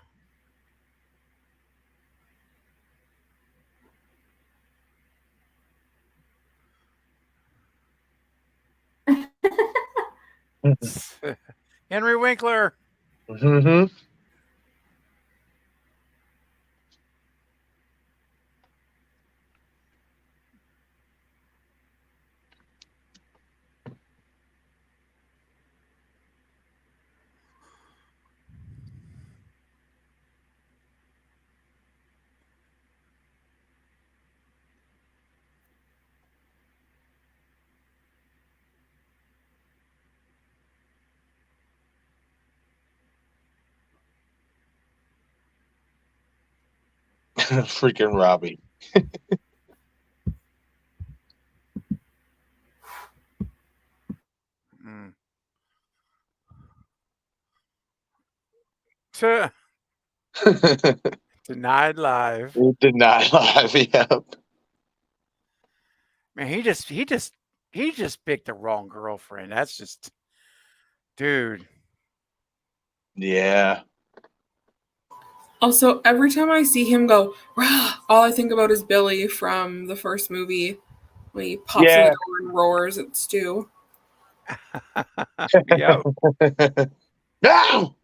Henry Winkler. Mm-hmm. Freaking Robbie. Denied live. Denied live. Yep. Man, he just picked the wrong girlfriend. That's just, dude. Yeah. Also, every time I see him go, rah, all I think about is Billy from the first movie when he pops in the door and roars at Stu. Yeah. No!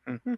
Mhm.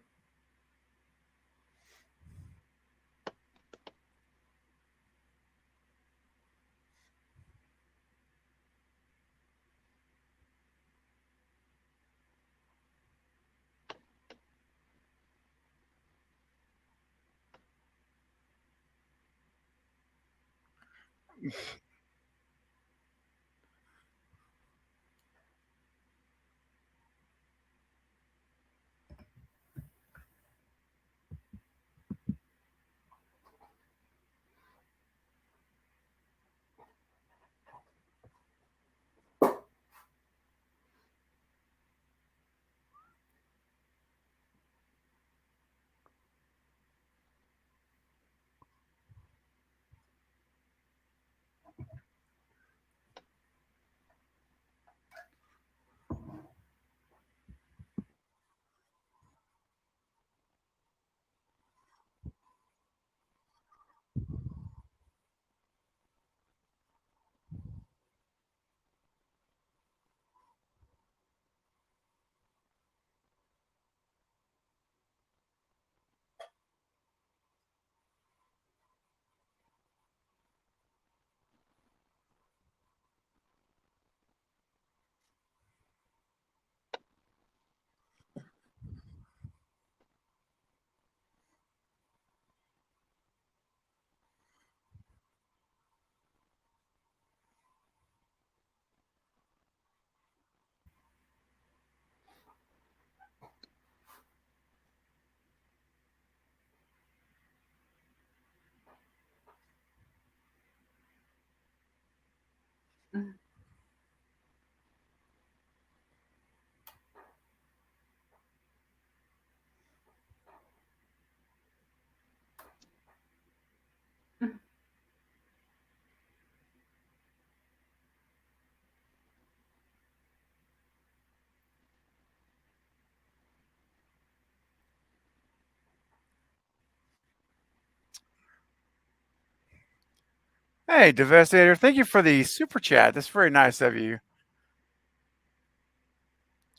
Hey, Devastator, thank you for the super chat. That's very nice of you.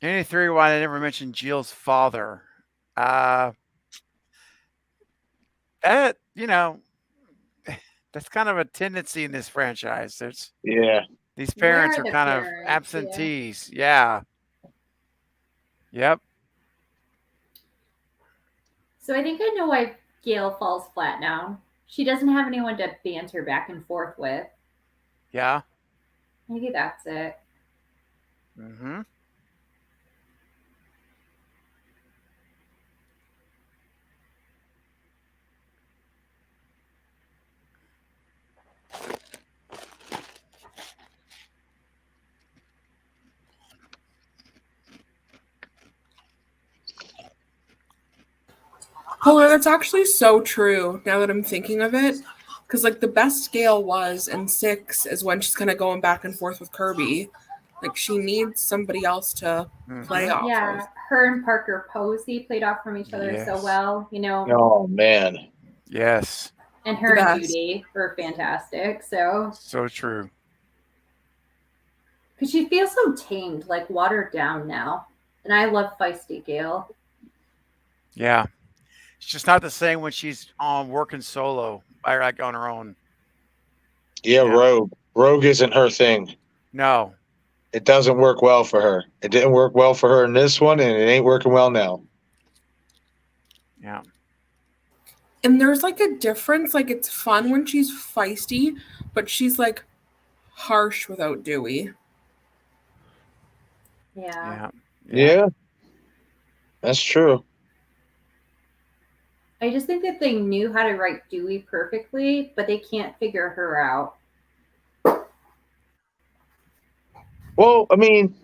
Any theory why they never mentioned Jill's father? That, that's kind of a tendency in this franchise. These Where parents are are the kind of parents? absentees. Yeah. Yep. So I think I know why Gail falls flat now. She doesn't have anyone to banter back and forth with. Yeah. Maybe that's it. Mm-hmm. Oh, that's actually so true now that I'm thinking of it. Because, like, the best Gale was in 6 is when she's kind of going back and forth with Kirby. Like, she needs somebody else to play off Yeah, of. her and Parker Posey played off from each other so well, Oh, man. Yes. And her and Judy were fantastic. So true. Because she feels so tamed, like watered down now. And I love feisty Gale. Yeah. It's just not the same when she's working solo, like on her own. Yeah, Rogue. Rogue isn't her thing. No. It doesn't work well for her. It didn't work well for her in this one, and it ain't working well now. Yeah. And there's like a difference. Like, it's fun when she's feisty, but she's like harsh without Dewey. Yeah. Yeah. That's true. I just think that they knew how to write Dewey perfectly, but they can't figure her out. Well, I mean,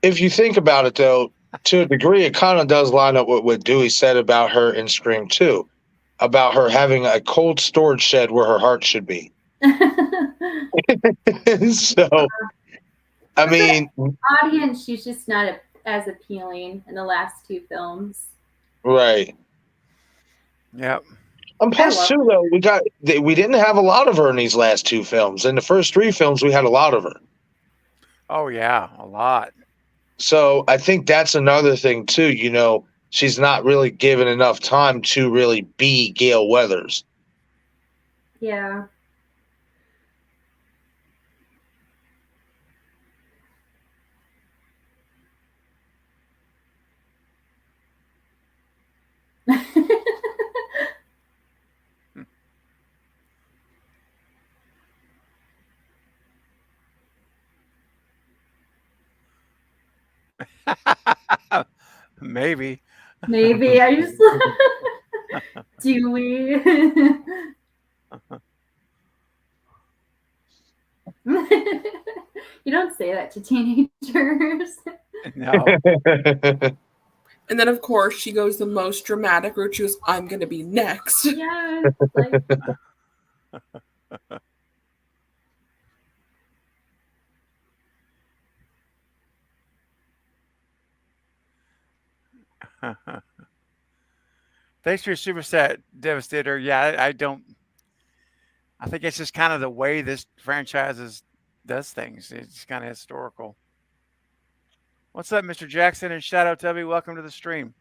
if you think about it, though, to a degree, it kind of does line up with what Dewey said about her in Scream 2, about her having a cold storage shed where her heart should be. So, I mean, audience, she's just not as appealing in the last two films. right. Yep. And plus, too, though, we didn't have a lot of her in these last two films. In the first three films, we had a lot of her. Oh yeah, a lot. So I think that's another thing too. You know, she's not really given enough time to really be Gale Weathers. Yeah. Maybe. Maybe I just do we? You don't say that to teenagers. No. And then, of course, she goes the most dramatic route. She goes, "I'm going to be next." Yeah. Like... Thanks for your super set, Devastator. Yeah, I don't. I think it's just kind of the way this franchise does things. It's kind of historical. What's up, Mr. Jackson and Shadow Tubby? Welcome to the stream.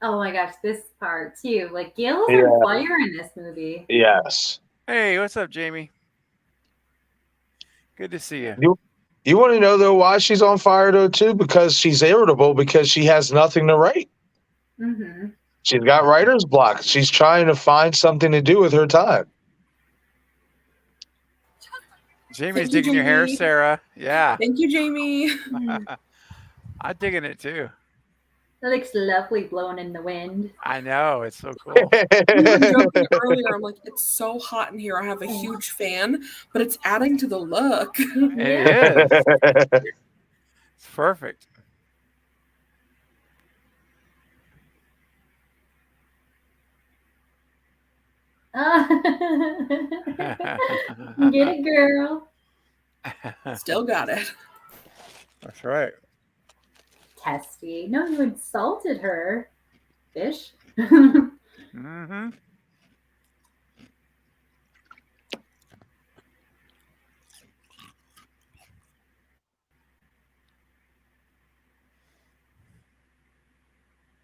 Oh my gosh, this part too. Like Gale is on fire in this movie. Yes. Hey, what's up, Jamie? Good to see you. You want to know though why she's on fire though too? Because she's irritable because she has nothing to write. Mm-hmm. She's got writer's block. She's trying to find something to do with her time. Jamie's digging your hair, Sarah. Yeah. Thank you, Jamie. I'm digging it too. That looks lovely blowing in the wind. I know. It's so cool. We were joking earlier. I'm like, it's so hot in here. I have a huge fan, but it's adding to the look. It is. It's perfect. Get it, girl. Still got it. That's right. Testy. No, you insulted her. Fish. Mm-hmm.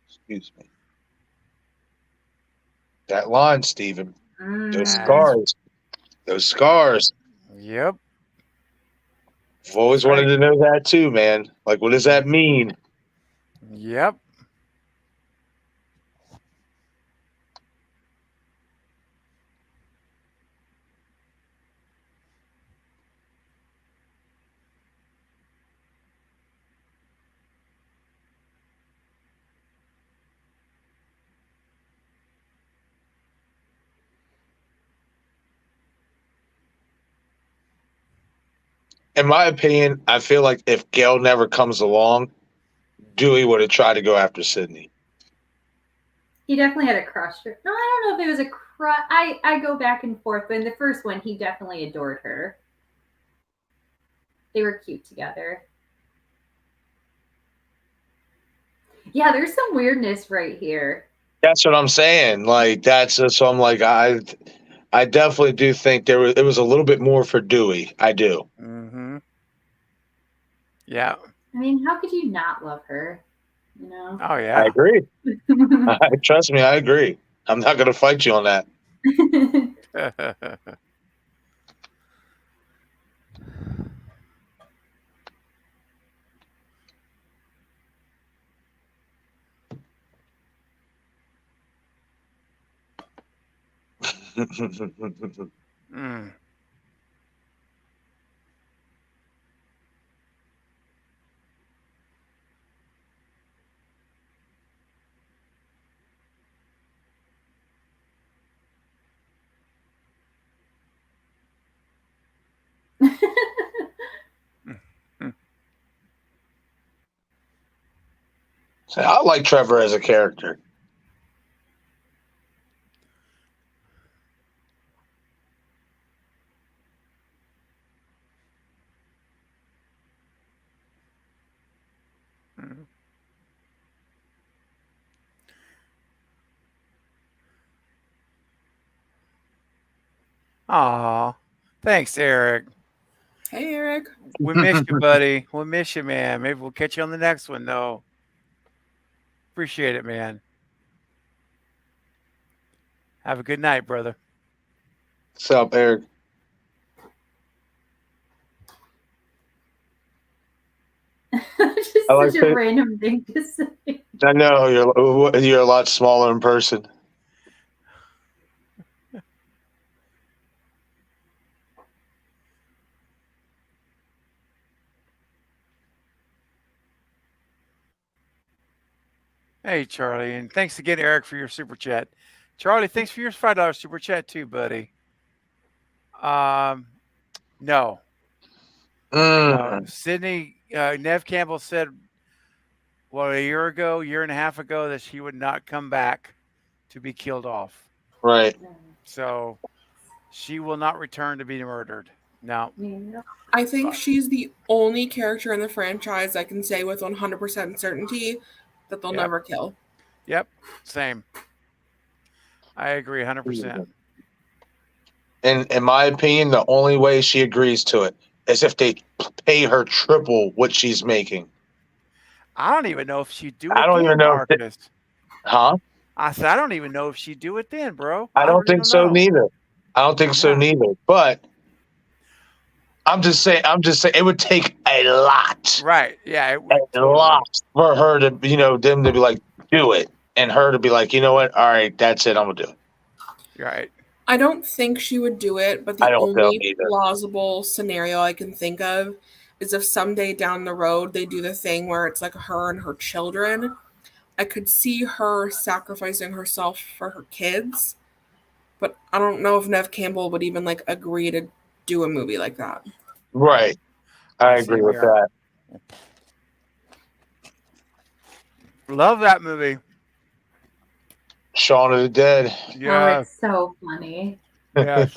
Excuse me. That line, Steven. Those scars. Those scars. Yep. I've always wanted to know that too, man. Like, what does that mean? Yep. In my opinion, I feel like if Gale never comes along, Dewey would have tried to go after Sydney. He definitely had a crush. No, I don't know if it was a crush. I go back and forth, but in the first one, he definitely adored her. They were cute together. Yeah, there's some weirdness right here. That's what I'm saying. Like, so I'm like, I definitely do think it was a little bit more for Dewey. I do. Mm-hmm. Yeah. I mean, how could you not love her? You know? Oh yeah. I agree. Trust me, I agree. I'm not going to fight you on that. Mm. So I like Trevor as a character. Mhm. Aw, thanks, Eric. Hey, Eric. We miss you, buddy. We miss you, man. Maybe we'll catch you on the next one, though. Appreciate it, man. Have a good night, brother. What's up, Eric? Just I like such a it. random thing to say. I know you're a lot smaller in person. Hey, Charlie, and thanks again, Eric, for your super chat. Charlie, thanks for your $5 super chat too, buddy. No, no. Sydney Nev Campbell said, well, a year and a half ago, that she would not come back to be killed off. Right. So she will not return to be murdered. No. I think she's the only character in the franchise I can say with 100% certainty that they'll never kill. Yep. Same. I agree 100%. In my opinion, the only way she agrees to it is if they pay her triple what she's making. I don't even know if she'd do it. I don't even know. Marcus. Huh? I said, I don't even know if she'd do it then, bro. I don't think so neither. I don't think so neither. But I'm just saying it would take a lot. Right. Yeah. It would a lot for her to, them to be like, do it. And her to be like, you know what? All right, that's it. I'm going to do it. Right. I don't think she would do it, but the only plausible scenario I can think of is if someday down the road they do the thing where it's like her and her children. I could see her sacrificing herself for her kids, but I don't know if Nev Campbell would even like agree to do a movie like that. Right. I agree with that. Love that movie. Shaun of the Dead. Yeah. Oh, it's so funny. Yes.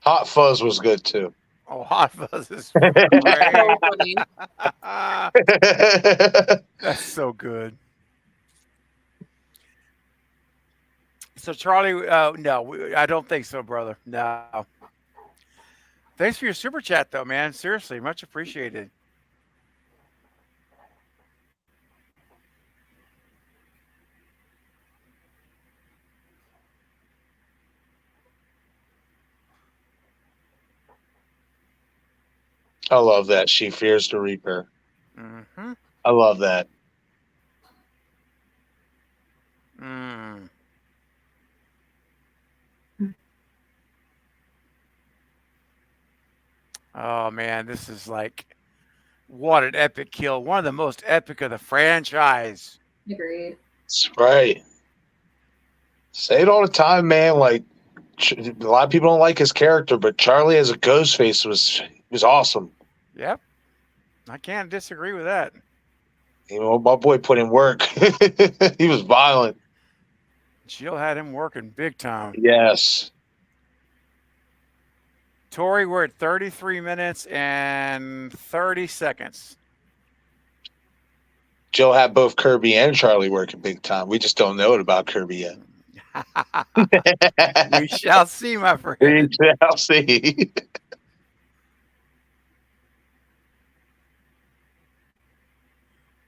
Hot Fuzz was good too. Oh, Hot Fuzz is great. That's so good. So, Charlie, no, I don't think so, brother. No. Thanks for your super chat, though, man. Seriously, much appreciated. I love that. She fears the Reaper. Mm-hmm. I love that. Mm. Oh, man, this is like, what an epic kill. One of the most epic of the franchise. Agreed. That's right. Say it all the time, man. Like, a lot of people don't like his character, but Charlie as a Ghostface was awesome. Yep. I can't disagree with that. My boy put in work. He was violent. Jill had him working big time. Yes. Tori, we're at 33 minutes and 30 seconds. Jill had both Kirby and Charlie working big time. We just don't know it about Kirby yet. We shall see, my friend. We shall see.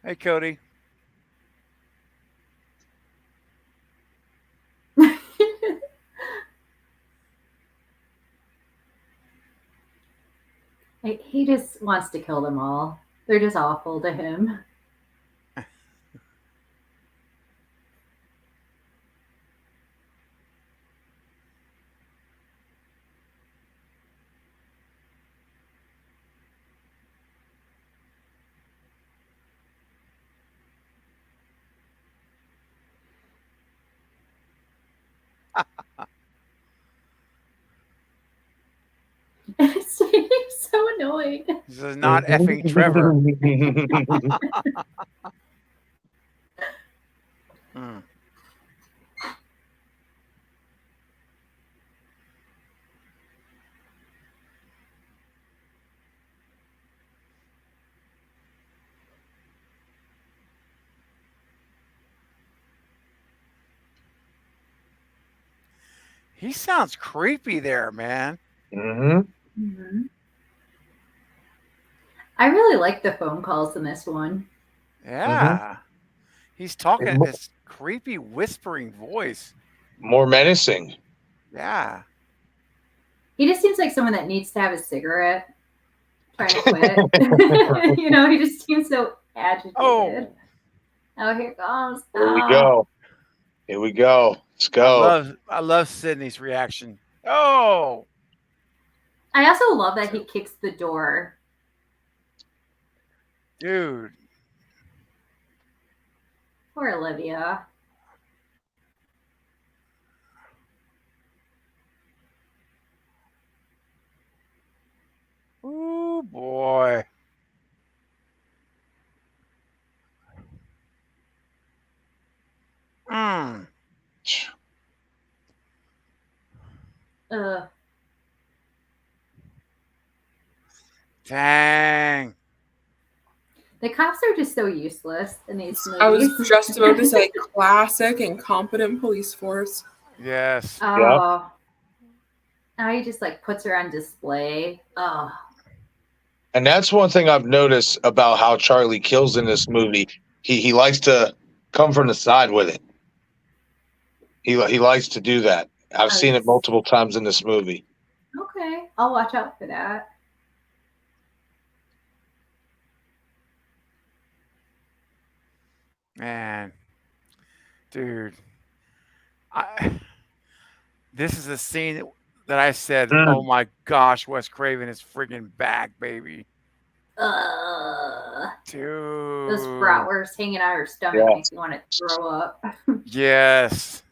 Hey, Cody. He just wants to kill them all. They're just awful to him. He's so annoying. This is not effing Trevor. Hmm. He sounds creepy there, man. Mm-hmm. I really like the phone calls in this one. Yeah. He's talking in this creepy whispering voice. More menacing. Yeah. He just seems like someone that needs to have a cigarette, trying to quit. He just seems so agitated. Oh, here it comes. Here we go. Here we go. Let's go. I love Sydney's reaction. Oh. I also love that he kicks the door. Dude. Poor Olivia. Oh boy. Mm. Dang. The cops are just so useless in these movies. I was just about to say classic incompetent police force. Yes. Oh. Yeah. Now he just puts her on display. Oh. And that's one thing I've noticed about how Charlie kills in this movie. He likes to come from the side with it. He likes to do that. I've seen it multiple times in this movie. Okay, I'll watch out for that. Man. Dude. This is a scene that I said, oh my gosh, Wes Craven is friggin' back, baby. Dude. Those bratwursts hanging out her stomach makes me want to throw up. Yes.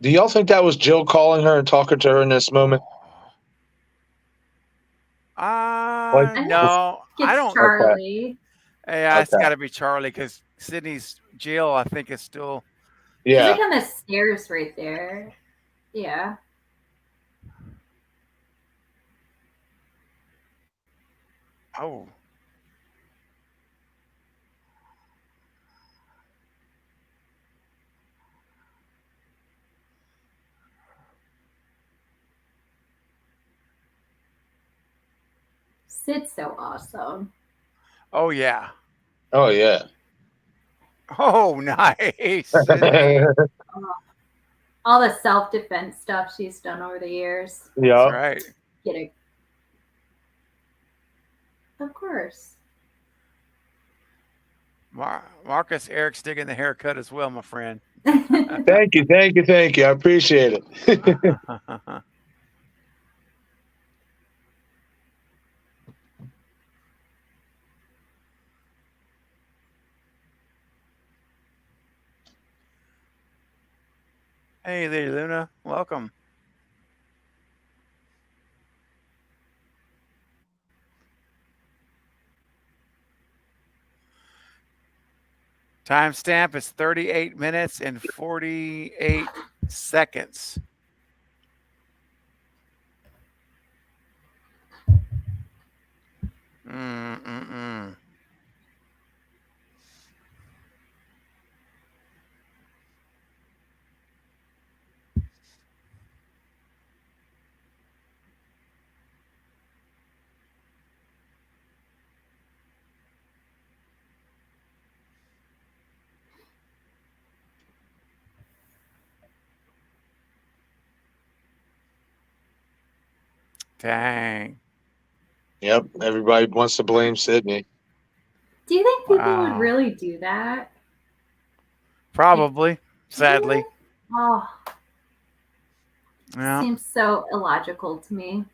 Do y'all think that was Jill calling her and talking to her in this moment? No, I don't. Charlie. Yeah, it's got to be Charlie because Sydney's Jill, I think, is still. Yeah. She's on the stairs right there. Yeah. Oh. Sid's so awesome. Oh, yeah. Oh, yeah. Oh, nice. All the self-defense stuff she's done over the years. Yeah. That's right. Get it. Of course. Marcus, Eric's digging the haircut as well, my friend. Thank you. I appreciate it. Hey there, Luna. Welcome. Timestamp is 38 minutes and 48 seconds. Dang. Yep. Everybody wants to blame Sydney. Do you think people would really do that? Probably, sadly. Oh, yeah. Seems so illogical to me.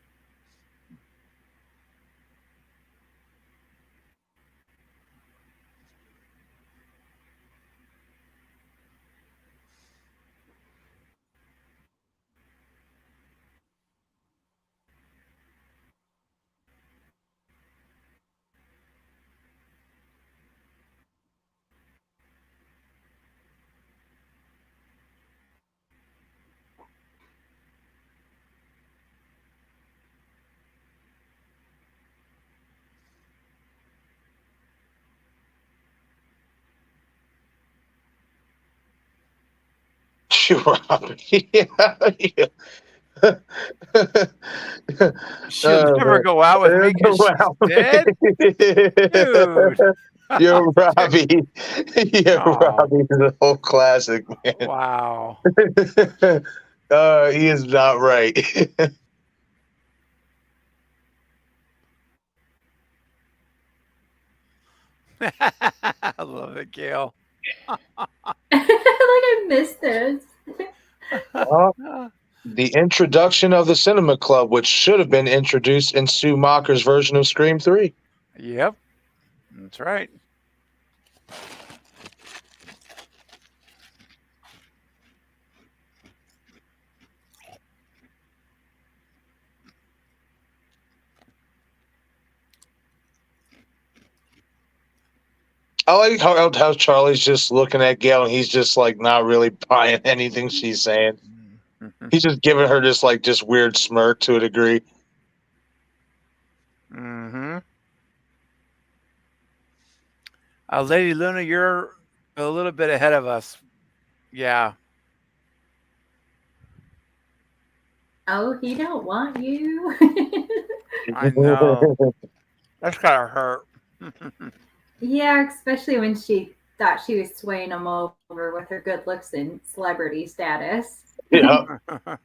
Robbie. Yeah. She'll never go out with me because she's dead, dude. You're Robbie. You're Oh, Robbie. The whole classic, man. wow. He is not right. I love it, Gail. Like I missed this. The introduction of the Cinema Club, which should have been introduced in Sue Mocker's version of Scream 3. Yep, that's right. I like how Charlie's just looking at Gail and he's just like not really buying anything she's saying. He's just giving her this like just weird smirk to a degree. Mm-hmm. Lady Luna, you're a little bit ahead of us. Yeah. Oh, he don't want you. I know. That's gotta hurt. Yeah, especially when she thought she was swaying him over with her good looks and celebrity status. Yeah. I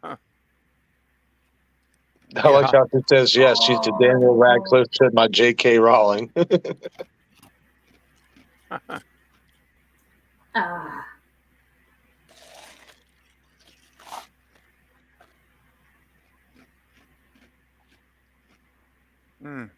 like how she says, yes, she's the Daniel Radcliffe to my J.K. Rowling. Ah. Mm.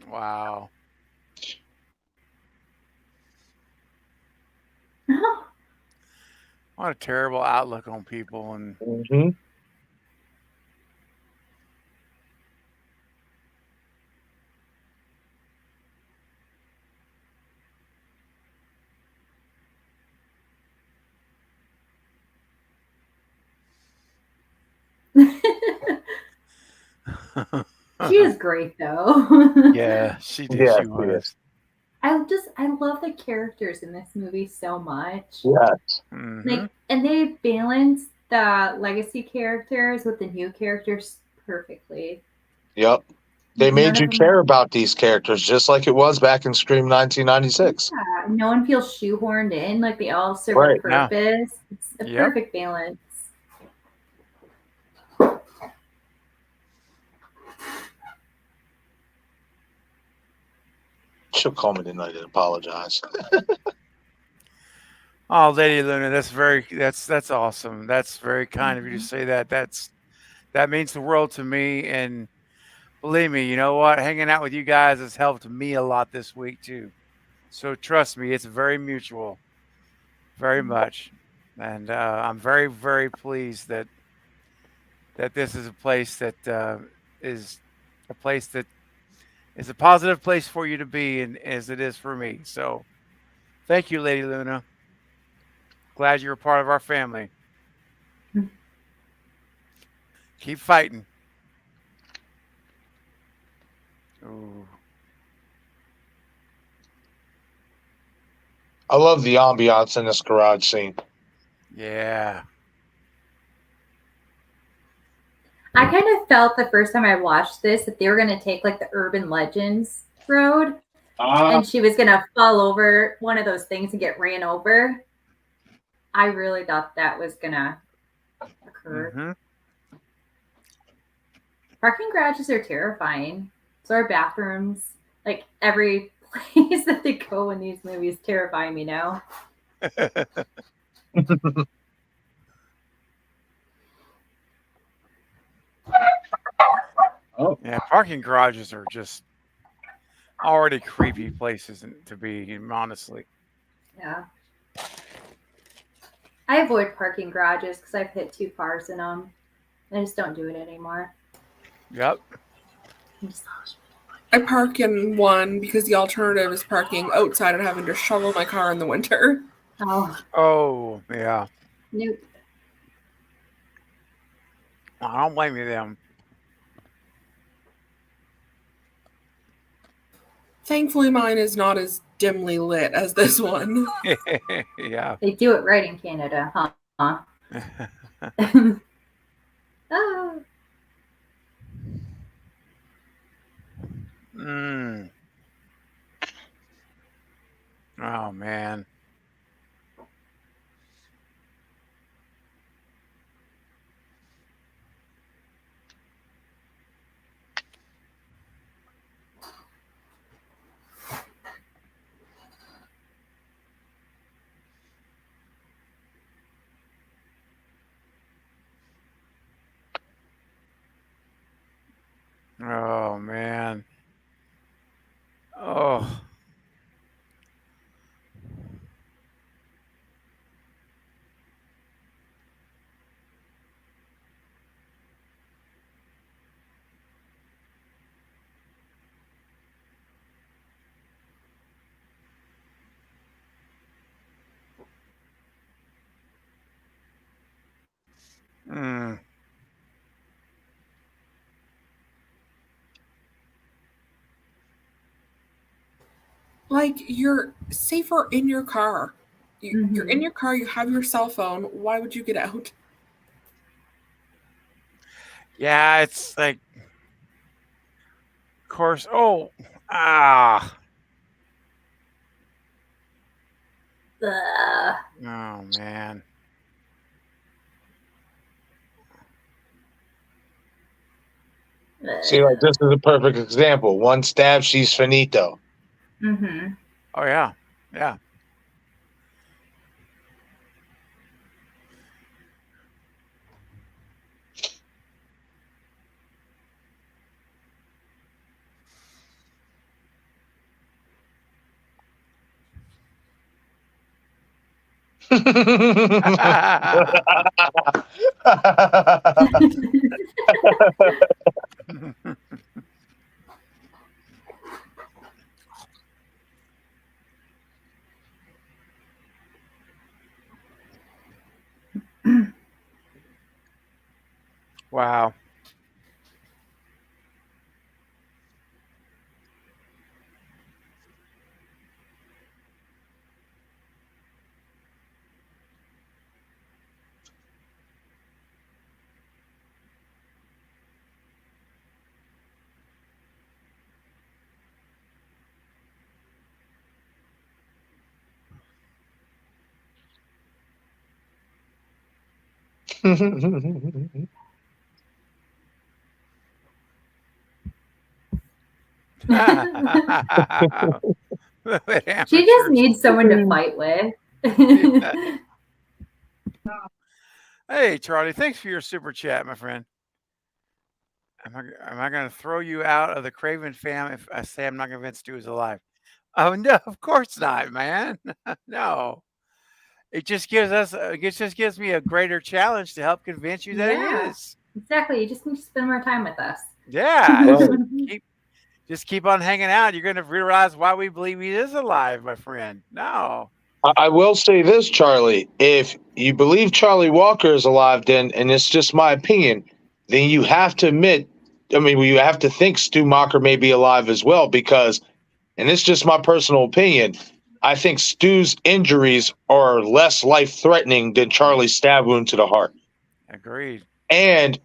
Wow. What a terrible outlook on people. And She is great though. yeah, she did. Yeah, she was. I love the characters in this movie so much. Yes. Mm-hmm. Like, and they balance the legacy characters with the new characters perfectly. Yep. They made you care about these characters just like it was back in Scream 1996. Yeah, no one feels shoehorned in. Like they all serve a purpose. No. It's a perfect balance. She'll call me tonight and apologize. Oh, Lady Luna, that's awesome. That's very kind of you to say that. That means the world to me. And believe me, you know what? Hanging out with you guys has helped me a lot this week too. So trust me, it's very mutual, very much. And I'm very, very pleased that this is a place that is a place that is a positive place for you to be, and as it is for me. So thank you, Lady Luna. Glad you're a part of our family. Keep fighting. Ooh. I love the ambiance in this garage scene. Yeah. I kind of felt the first time I watched this that they were going to take like the urban legends road, and she was going to fall over one of those things and get ran over. I really thought that was going to occur. Mm-hmm. Parking garages are terrifying. So are bathrooms. Like every place that they go in these movies terrify me now. Yeah, parking garages are just already creepy places to be, honestly. Yeah. I avoid parking garages because I've hit 2 cars in them. I just don't do it anymore. Yep. I park in one because the alternative is parking outside and having to shovel my car in the winter. Oh, yeah. Nope. I don't blame you them. Thankfully, mine is not as dimly lit as this one. Yeah. They do it right in Canada, huh? Oh. Oh, man. Oh, man. Oh. Mm. Like, you're safer in your car. You're in your car, you have your cell phone. Why would you get out? Yeah, it's like, of course. Oh, ah. Oh, man. See, like this is a perfect example. One stab, she's finito. Mm-hmm. Oh, yeah. Yeah. Wow. She just needs someone to fight with. Hey, Charlie, thanks for your super chat, my friend. Am I going to throw you out of the Craven fam if I say I'm not convinced Stu is alive? Oh, no, of course not, man. No. It just gives me a greater challenge to help convince you that he is. Exactly. You just need to spend more time with us. Yeah. Just keep on hanging out. You're going to realize why we believe he is alive, my friend. No. I will say this, Charlie. If you believe Charlie Walker is alive, then, and it's just my opinion, then you have to admit I mean, you have to think Stu Macher may be alive as well because, and it's just my personal opinion, I think Stu's injuries are less life-threatening than Charlie's stab wound to the heart. Agreed. And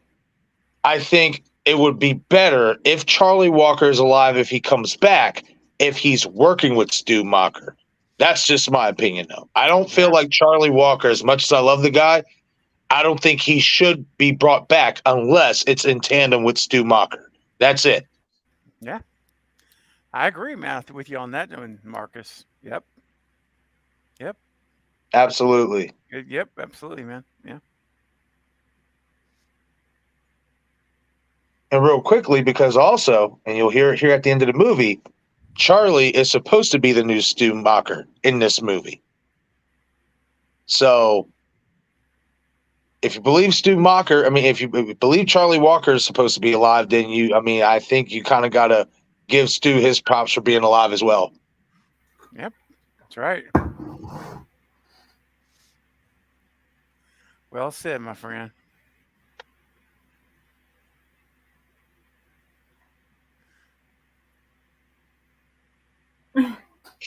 I think it would be better if Charlie Walker is alive if he comes back, if he's working with Stu Macher. That's just my opinion, though. I don't feel like Charlie Walker, as much as I love the guy, I don't think he should be brought back unless it's in tandem with Stu Macher. That's it. Yeah. I agree, man, with you on that one, Marcus. Yep. Absolutely. Yep, absolutely, man. Yeah. And real quickly, because also, and you'll hear it here at the end of the movie, Charlie is supposed to be the new Stu Macher in this movie. So, if you believe Stu Macher, I mean, if you believe Charlie Walker is supposed to be alive, then I think you kind of got to give Stu his props for being alive as well. Yep, that's right. Well said, my friend.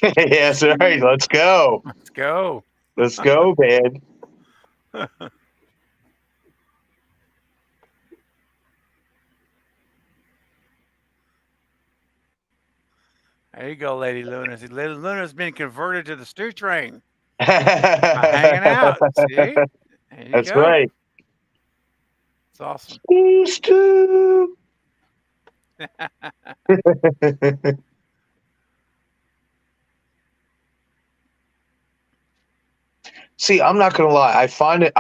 Yes, all right. Let's go. Let's go. Let's go, man. There you go, Lady Luna. See, Lady Luna's been converted to the stew train. Hanging out. See? There you That's go. right. It's awesome. Stu. See, I'm not gonna lie. I find it.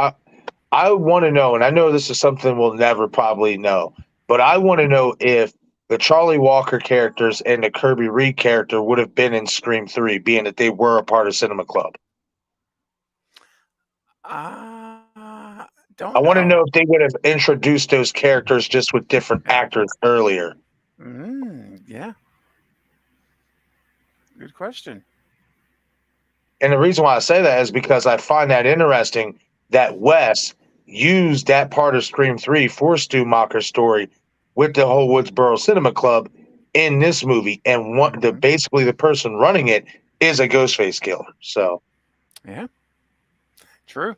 I want to know, and I know this is something we'll never probably know, but I want to know if the Charlie Walker characters and the Kirby Reed character would have been in Scream 3, being that they were a part of Cinema Club. I want to know if they would have introduced those characters just with different actors earlier. Yeah. Good question. And the reason why I say that is because I find that interesting that Wes used that part of Scream 3 for Stu Macher's story with the whole Woodsboro Cinema Club in this movie. And basically the person running it is a Ghostface killer. So, yeah. True.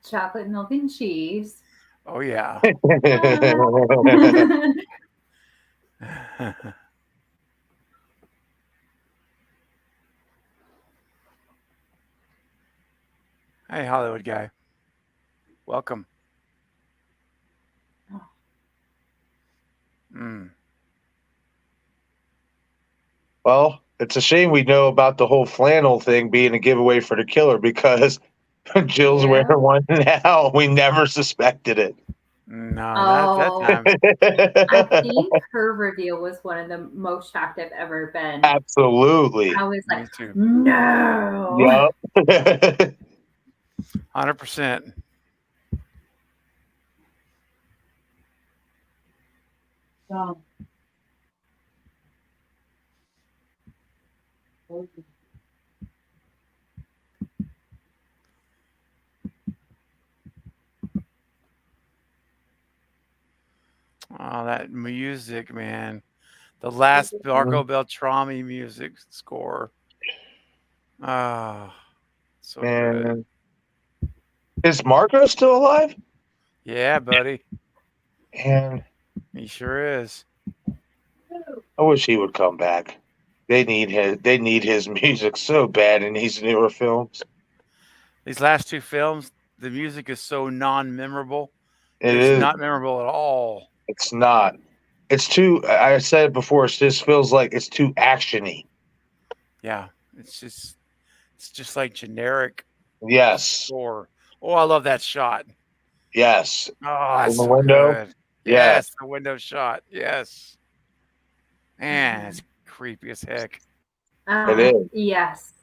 Chocolate milk and cheese. Oh, yeah. Hey, Hollywood guy. Welcome. Well, it's a shame we know about the whole flannel thing being a giveaway for the killer because Jill's wearing one now. We never suspected it. No, that time. I think her reveal was one of the most shocked I've ever been. Absolutely. I was like, no. Yep. 100%. Oh. Oh, that music, man. The last Marco Beltrami music score. Oh, so good. Is Marco still alive? Yeah, buddy. And he sure is. I wish he would come back. They need his music so bad in these newer films. These last two films, the music is so non-memorable. It's not memorable at all. It's not. It's too. I said it before. It just feels like it's too actiony. Yeah, it's just like generic. Yes. Score. Oh, I love that shot. Yes. Oh, that's in the so window. Good. Yes, the window shot. Yes. Man, it's creepy as heck. It is. Yes.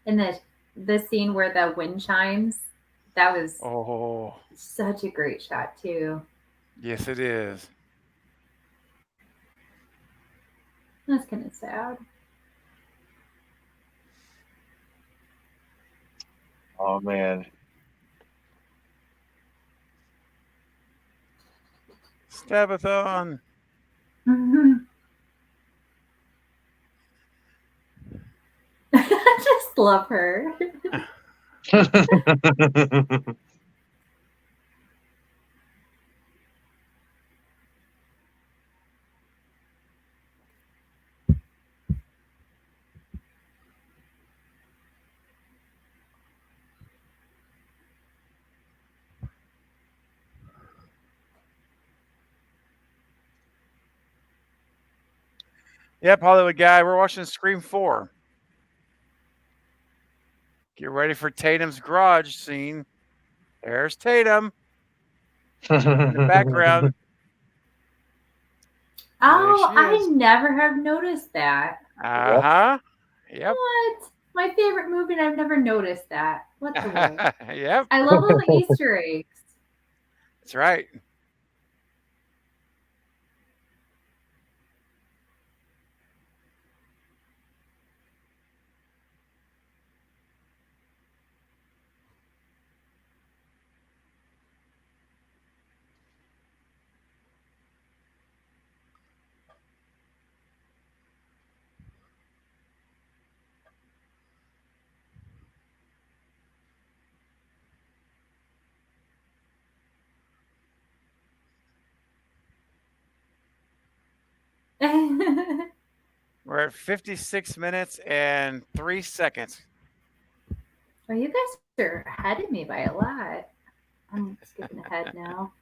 And the scene where the wind chimes, that was such a great shot too. Yes, it is. That's kind of sad. Oh man. Stabathon. I just love her. Yep, Hollywood guy. We're watching Scream 4. Get ready for Tatum's garage scene. There's Tatum in the background. Oh, I never have noticed that. Uh-huh. Yep. What? My favorite movie, and I've never noticed that. What the world? Yep. I love all the Easter eggs. That's right. We're at 56 minutes and 3 seconds. Oh, you guys are ahead of me by a lot. I'm skipping ahead now.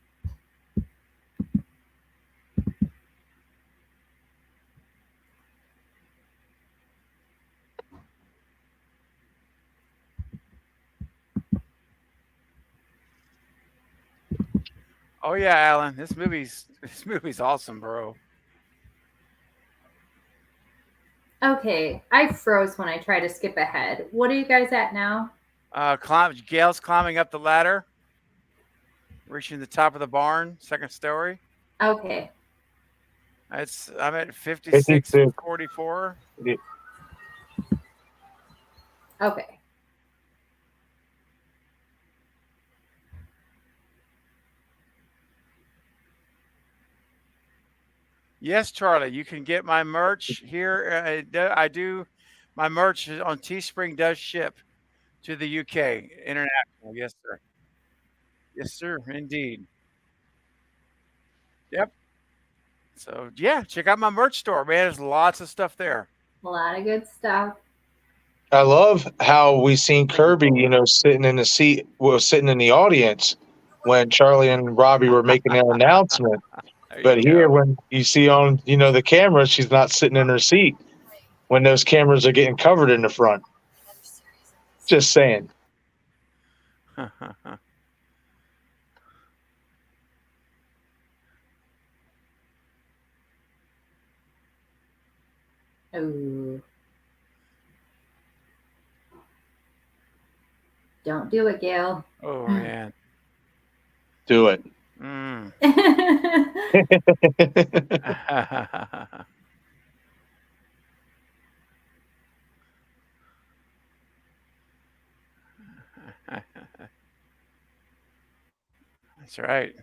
Oh yeah, Alan. This movie's awesome, bro. Okay, I froze when I tried to skip ahead. What are you guys at now? Gail's climbing up the ladder, reaching the top of the barn, second story. Okay. I'm at 56:44. Okay. Yes, Charlie, you can get my merch here. I do. My merch on Teespring does ship to the UK international. Yes, sir. Yes, sir. Indeed. Yep. So yeah, check out my merch store, man. There's lots of stuff there. A lot of good stuff. I love how we seen Kirby, sitting in the seat, sitting in the audience when Charlie and Robbie were making their announcement. But here, when you see on, the camera, she's not sitting in her seat when those cameras are getting covered in the front. Just saying. Ooh. Don't do it, Gail. Oh man. Do it. Mm. That's right.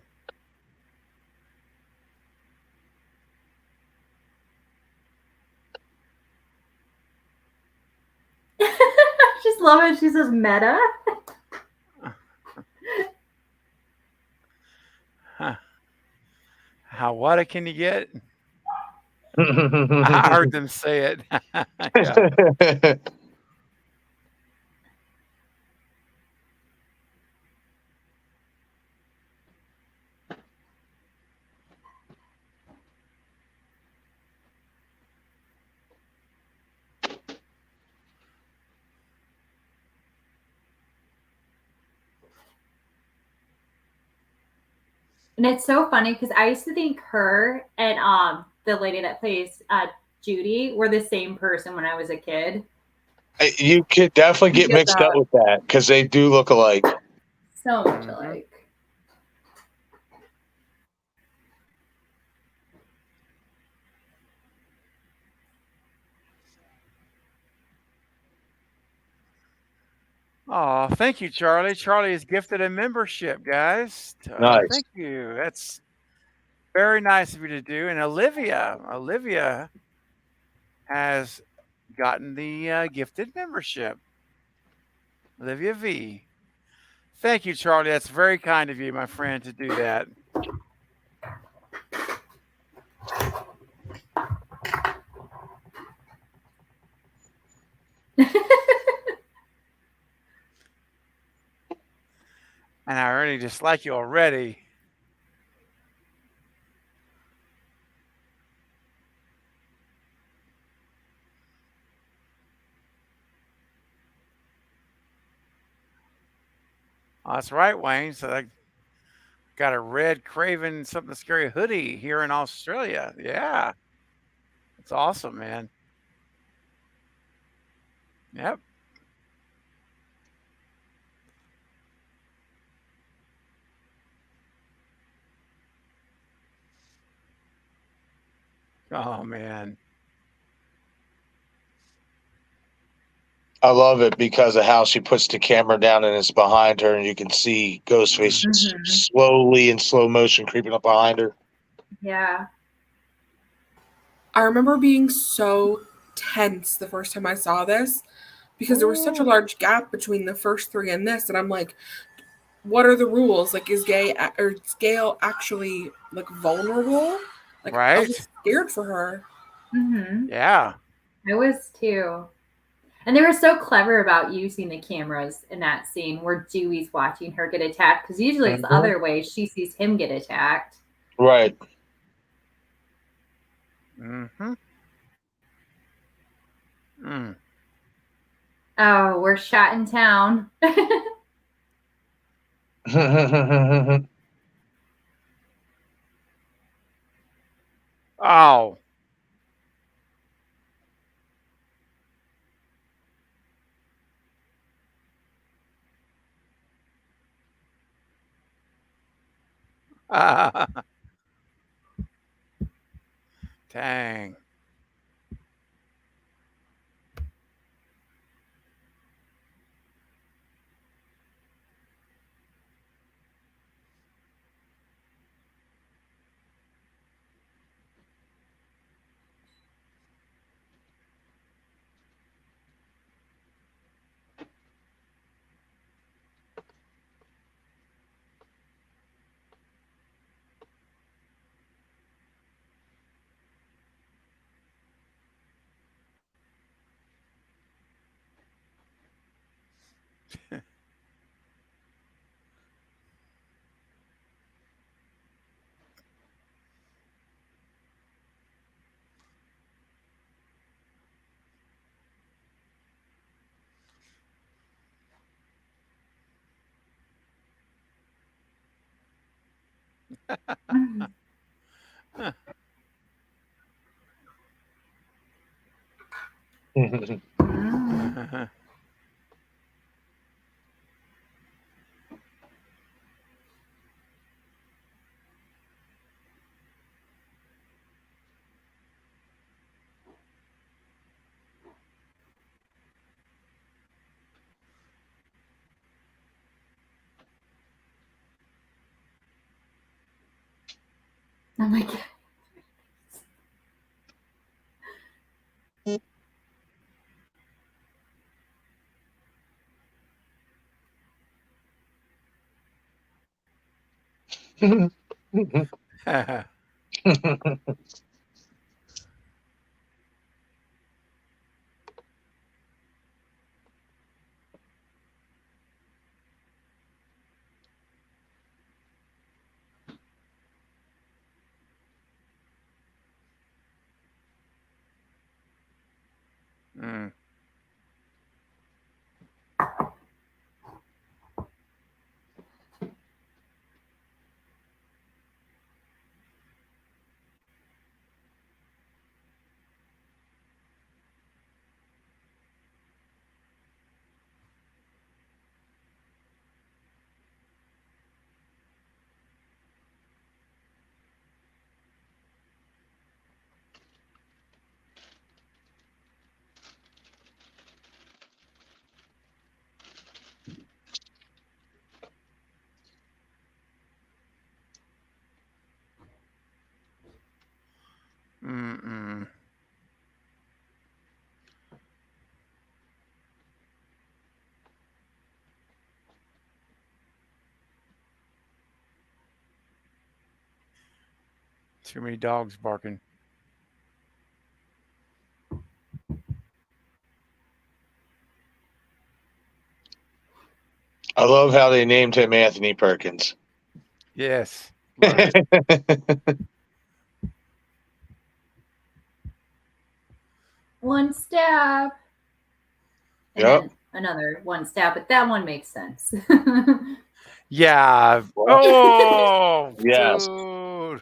Just love it. She says meta. How what can you get? I heard them say it. Yeah. And it's so funny because I used to think her and the lady that plays Judy were the same person when I was a kid. You could definitely get mixed up with that because they do look alike. So much alike. Oh, thank you, Charlie. Charlie is gifted a membership, guys. Nice. Thank you. That's Very nice of you to do. And Olivia has gotten the gifted membership. Olivia V. Thank you, Charlie. That's very kind of you, my friend, to do that. And I already dislike you already. Oh, that's right, Wayne. So I got a red Craven Something Scary hoodie here in Australia. Yeah. It's awesome, man. Yep. Oh, man. I love it because of how she puts the camera down and it's behind her, and you can see Ghostface slowly in slow motion creeping up behind her. Yeah. I remember being so tense the first time I saw this because there was such a large gap between the first three and this, and I'm like, what are the rules? Like, is Gail actually like vulnerable? Like, I was scared for her. Yeah. I was too. And they were so clever about using the cameras in that scene where Dewey's watching her get attacked, because usually it's the other way. She sees him get attacked. Right. Mm-hmm. Mm. Oh, we're shot in town. Oh. Dang. Oh my God. Mm. Too many dogs barking. I love how they named him Anthony Perkins. Yes. Love it. One stab. And then another one stab, but that one makes sense. Yeah. Oh, yes. dude.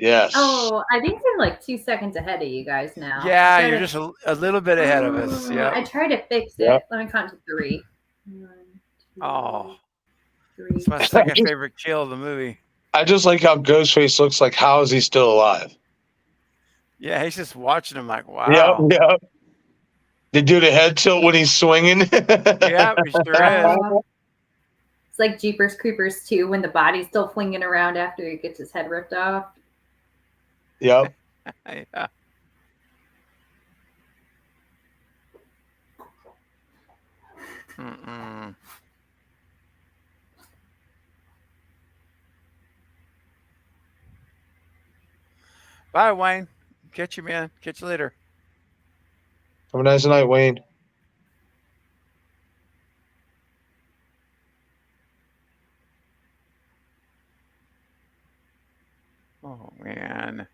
Yes. Oh, I think I'm like 2 seconds ahead of you guys now. Yeah, you're just a little bit ahead of us. Yeah. I tried to fix it. Let me count to 3. 1, 2, 3. It's my second favorite kill of the movie. I just like how Ghostface looks like, how is he still alive? Yeah, he's just watching him like, wow. Yep. They do the head tilt when he's swinging. Yeah, he sure is. It's like Jeepers Creepers 2 when the body's still flinging around after he gets his head ripped off. Yep. Yeah. Mm-mm. Bye, Wayne. Catch you, man. Catch you later. Have a nice night, Wayne. Oh, man.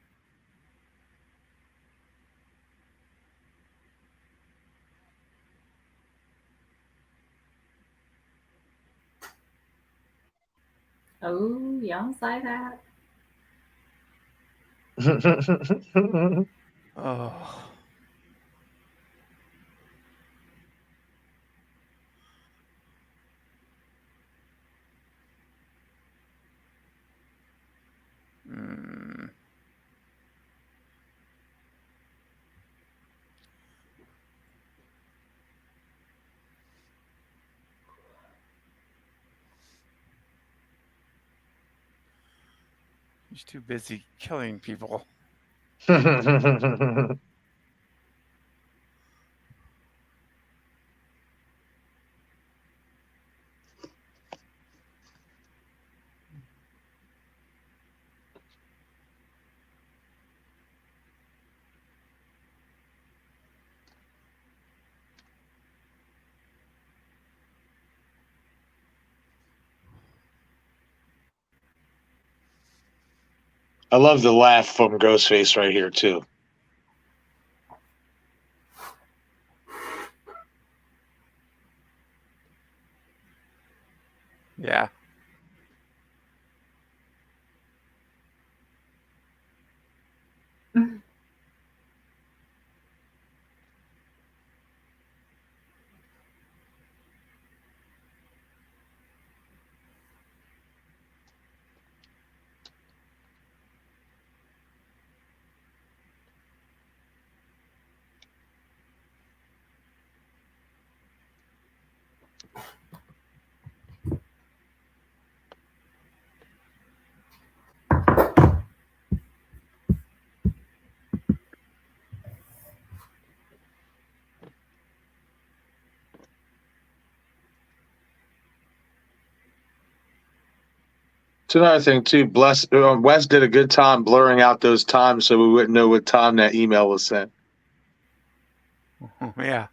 Oh, y'all say that. Oh. Mm. He's too busy killing people. I love the laugh from Ghostface right here, too. Yeah. It's another thing, too. Wes did a good time blurring out those times so we wouldn't know what time that email was sent. Yeah.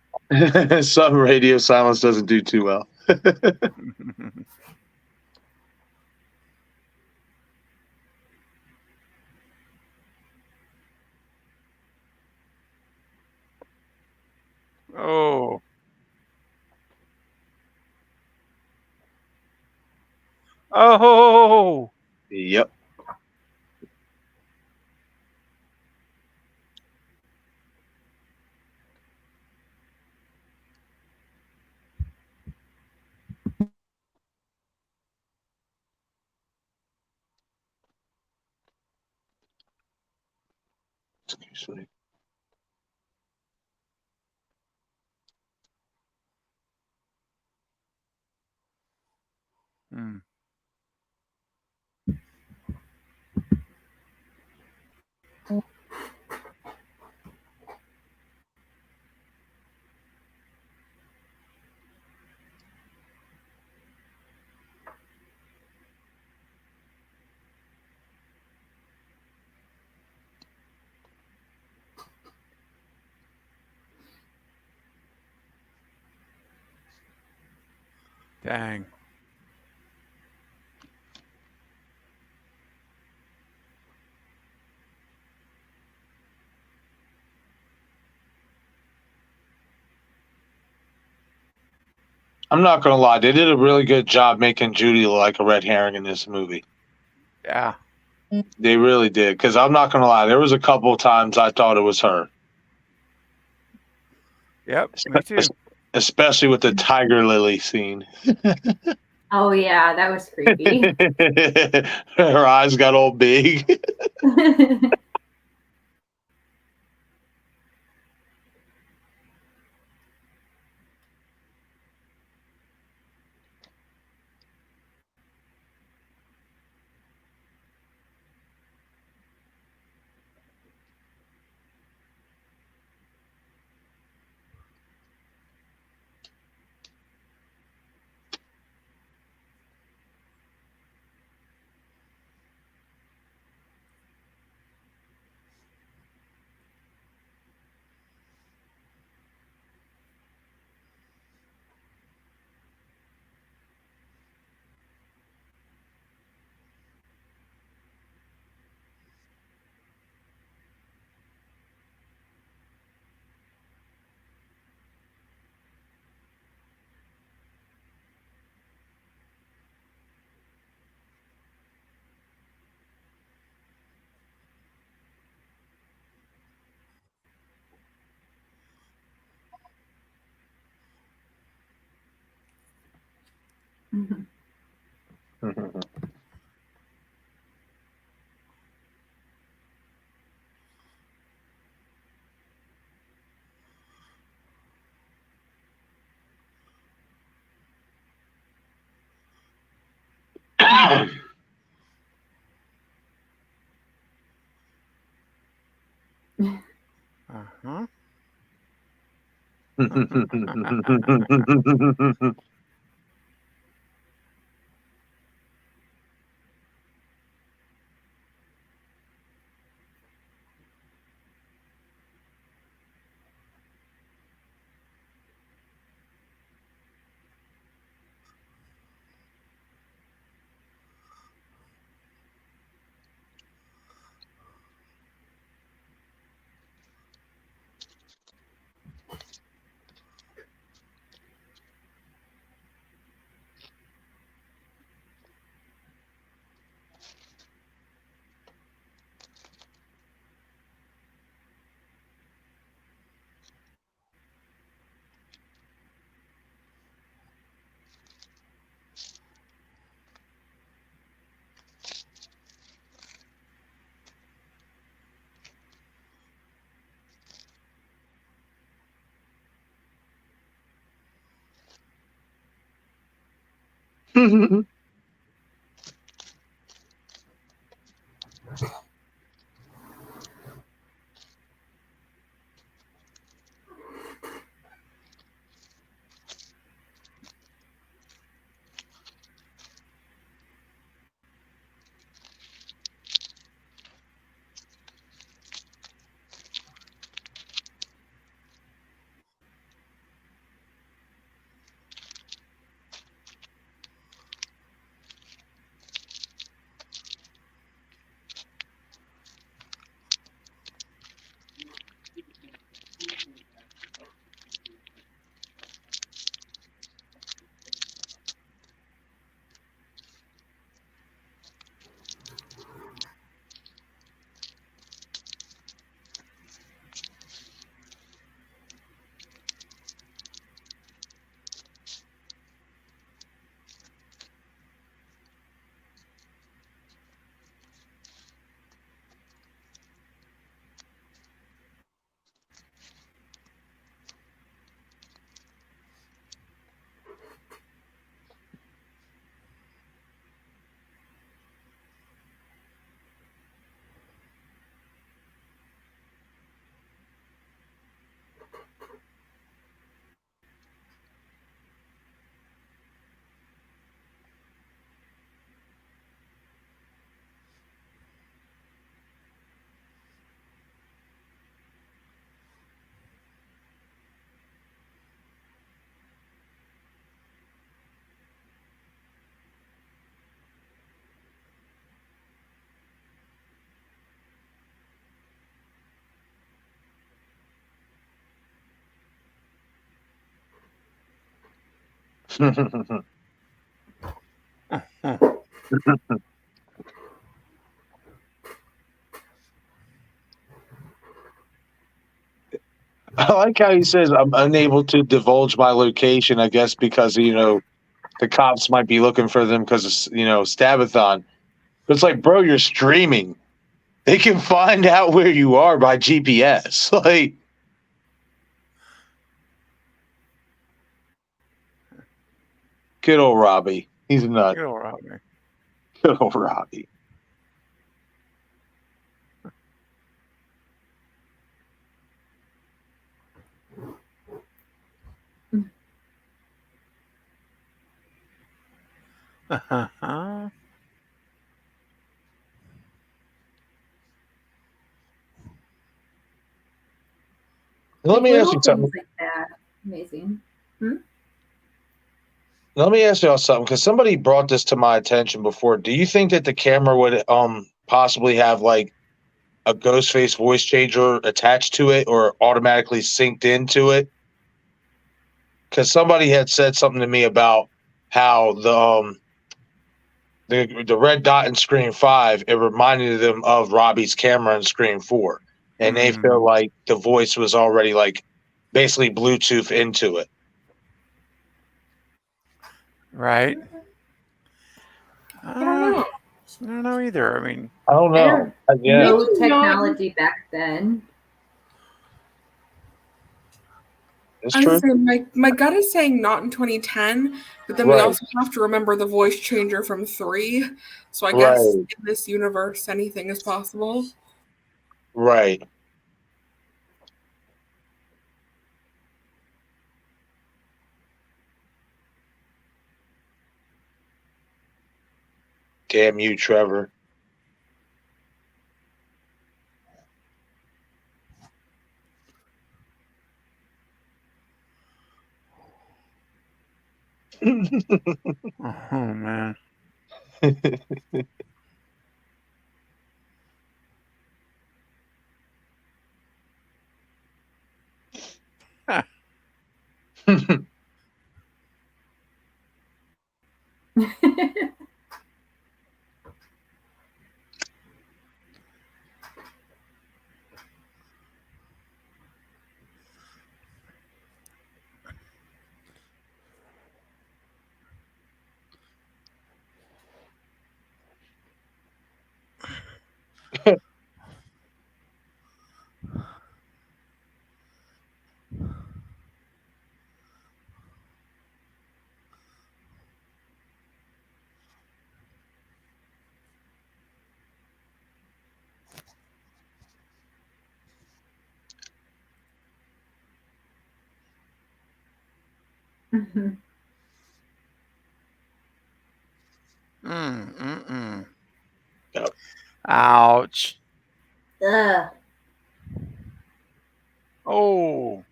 Some radio silence doesn't do too well. Oh. Oh. Yep. Excuse me. Mm. Dang. I'm not gonna lie, they did a really good job making Judy look like a red herring in this movie. Yeah. They really did. Because I'm not gonna lie, there was a couple of times I thought it was her. Yep, me too. Especially with the tiger lily scene. Oh yeah, that was creepy. Her eyes got all big. Uh-huh. I like how he says, I'm unable to divulge my location, I guess, because, the cops might be looking for them because of, Stabathon. But it's like, bro, you're streaming. They can find out where you are by GPS. Like, good old Robbie. He's a nut. Good old Robbie. Good old Robbie. Let me ask you something. Like that. Amazing. Let me ask y'all something, because somebody brought this to my attention before. Do you think that the camera would possibly have like a Ghostface voice changer attached to it or automatically synced into it? Because somebody had said something to me about how the red dot in Scream 5, it reminded them of Robbie's camera in Scream 4, and they feel like the voice was already like basically Bluetooth into it. Right. I don't know. I don't know either. I mean, I don't know. No technology back then. It's I true. was saying, my gut is saying not in 2010, but then we also have to remember the voice changer from 3. So I guess in this universe, anything is possible. Right. Damn you, Trevor. oh man. Yep. Ouch. Ugh. Oh.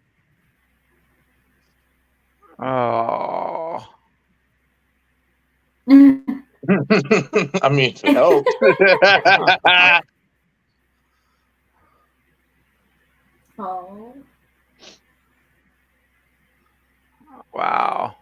Oh. I mean, it helps. Oh. Wow.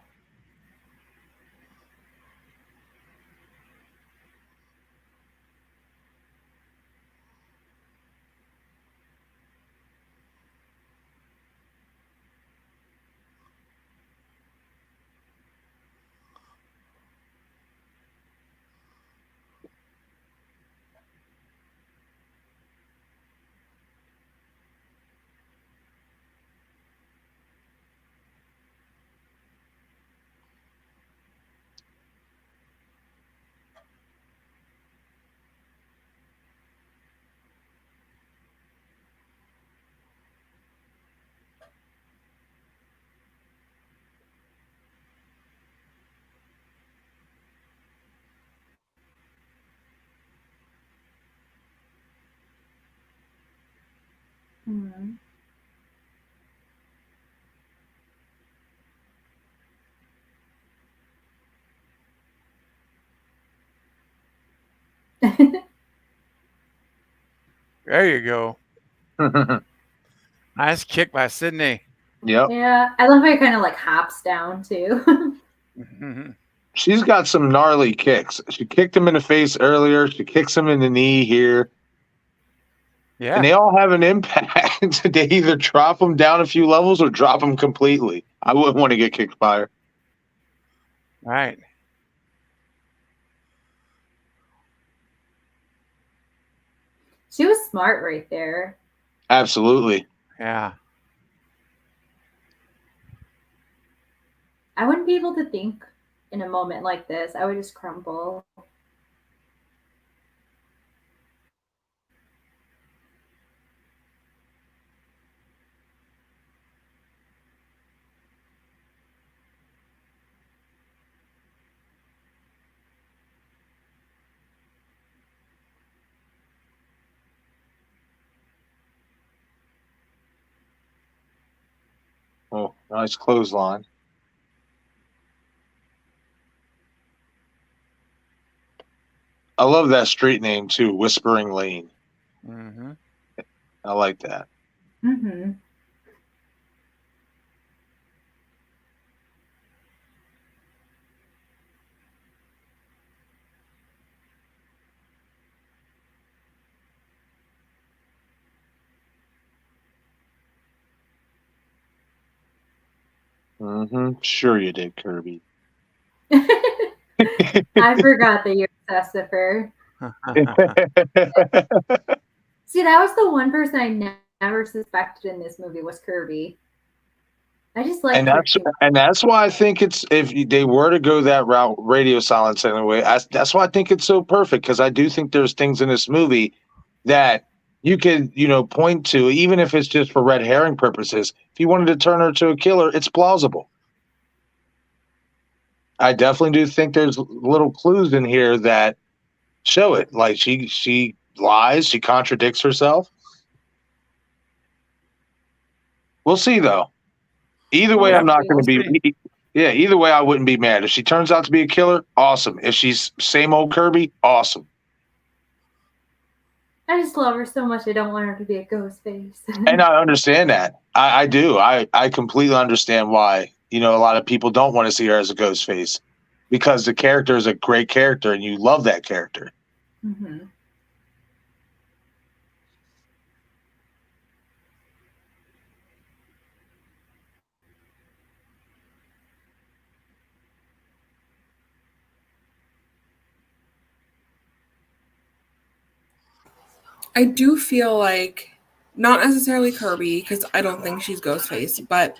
There you go. Nice kick by Sydney. Yep. Yeah, I love how he kind of like hops down too. She's got some gnarly kicks. She kicked him in the face earlier. She kicks him in the knee here. Yeah. And they all have an impact. They either drop him down a few levels or drop him completely. I wouldn't want to get kicked by her. Right. She was smart right there. Absolutely. Yeah. I wouldn't be able to think in a moment like this. I would just crumble. Oh, nice clothesline. I love that street name too, Whispering Lane. Mm-hmm. I like that. Mm-hmm. Mm-hmm. Sure you did, Kirby. I forgot that you're obsessed with her. See, that was the one person I never suspected in this movie was Kirby. I just like her too much. And that's why I think it's, if they were to go that route, radio silence anyway. That's why I think it's so perfect, because I do think there's things in this movie that you could, point to, even if it's just for red herring purposes. If you wanted to turn her to a killer, it's plausible. I definitely do think there's little clues in here that show it. Like she lies, she contradicts herself. We'll see though. Either way, I'm not going to be. Yeah, either way, I wouldn't be mad. If she turns out to be a killer, awesome. If she's same old Kirby, awesome. I just love her so much. I don't want her to be a ghost face. And I understand that. I do. I completely understand why, a lot of people don't want to see her as a ghost face, because the character is a great character and you love that character. Mm-hmm. I do feel like, not necessarily Kirby, because I don't think she's Ghostface, but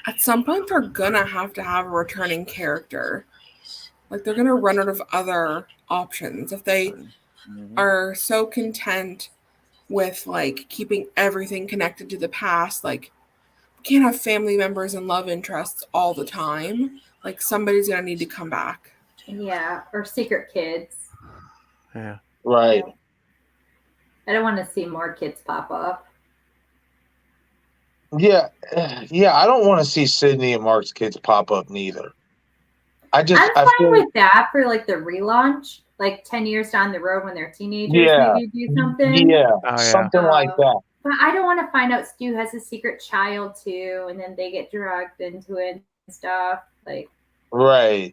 at some point they're gonna have to have a returning character. Like, they're gonna run out of other options if they are so content with like keeping everything connected to the past. Like, we can't have family members and love interests all the time. Like, somebody's gonna need to come back. Yeah, or secret kids. Yeah. Right. I don't want to see more kids pop up. Yeah, I don't want to see Sydney and Mark's kids pop up neither. I'm fine with that for like the relaunch, like 10 years down the road when they're teenagers, maybe do something. Yeah, something like that. But I don't want to find out Stu has a secret child too, and then they get drugged into it and stuff. Like, right.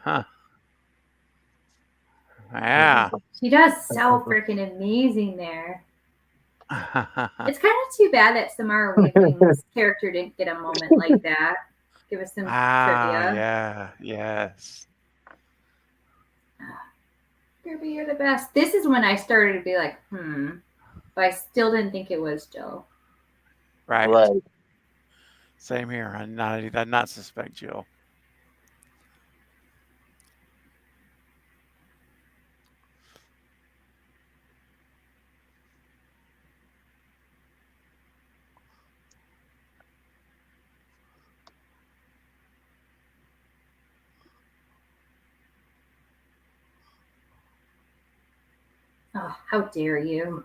Huh. Yeah. She does so freaking amazing there. It's kind of too bad that Samara Weaving's character didn't get a moment like that. Give us some trivia. Yeah. Yes. Kirby, you're the best. This is when I started to be like, but I still didn't think it was Jill. Right. Same here. I did not suspect Jill. Oh, how dare you?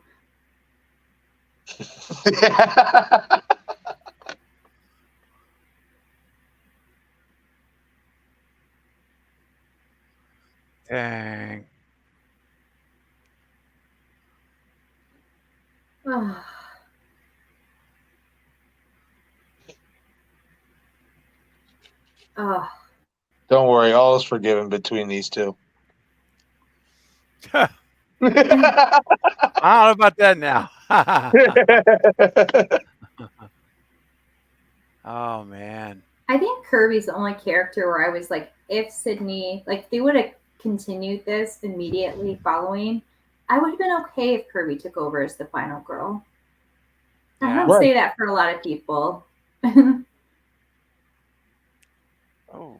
Dang. Oh. Oh. Don't worry, all is forgiven between these two. I don't know about that now. Oh man. I think Kirby's the only character where I was like, if Sydney, like, they would have continued this immediately following, I would have been okay if Kirby took over as the final girl. I don't say that for a lot of people. Oh.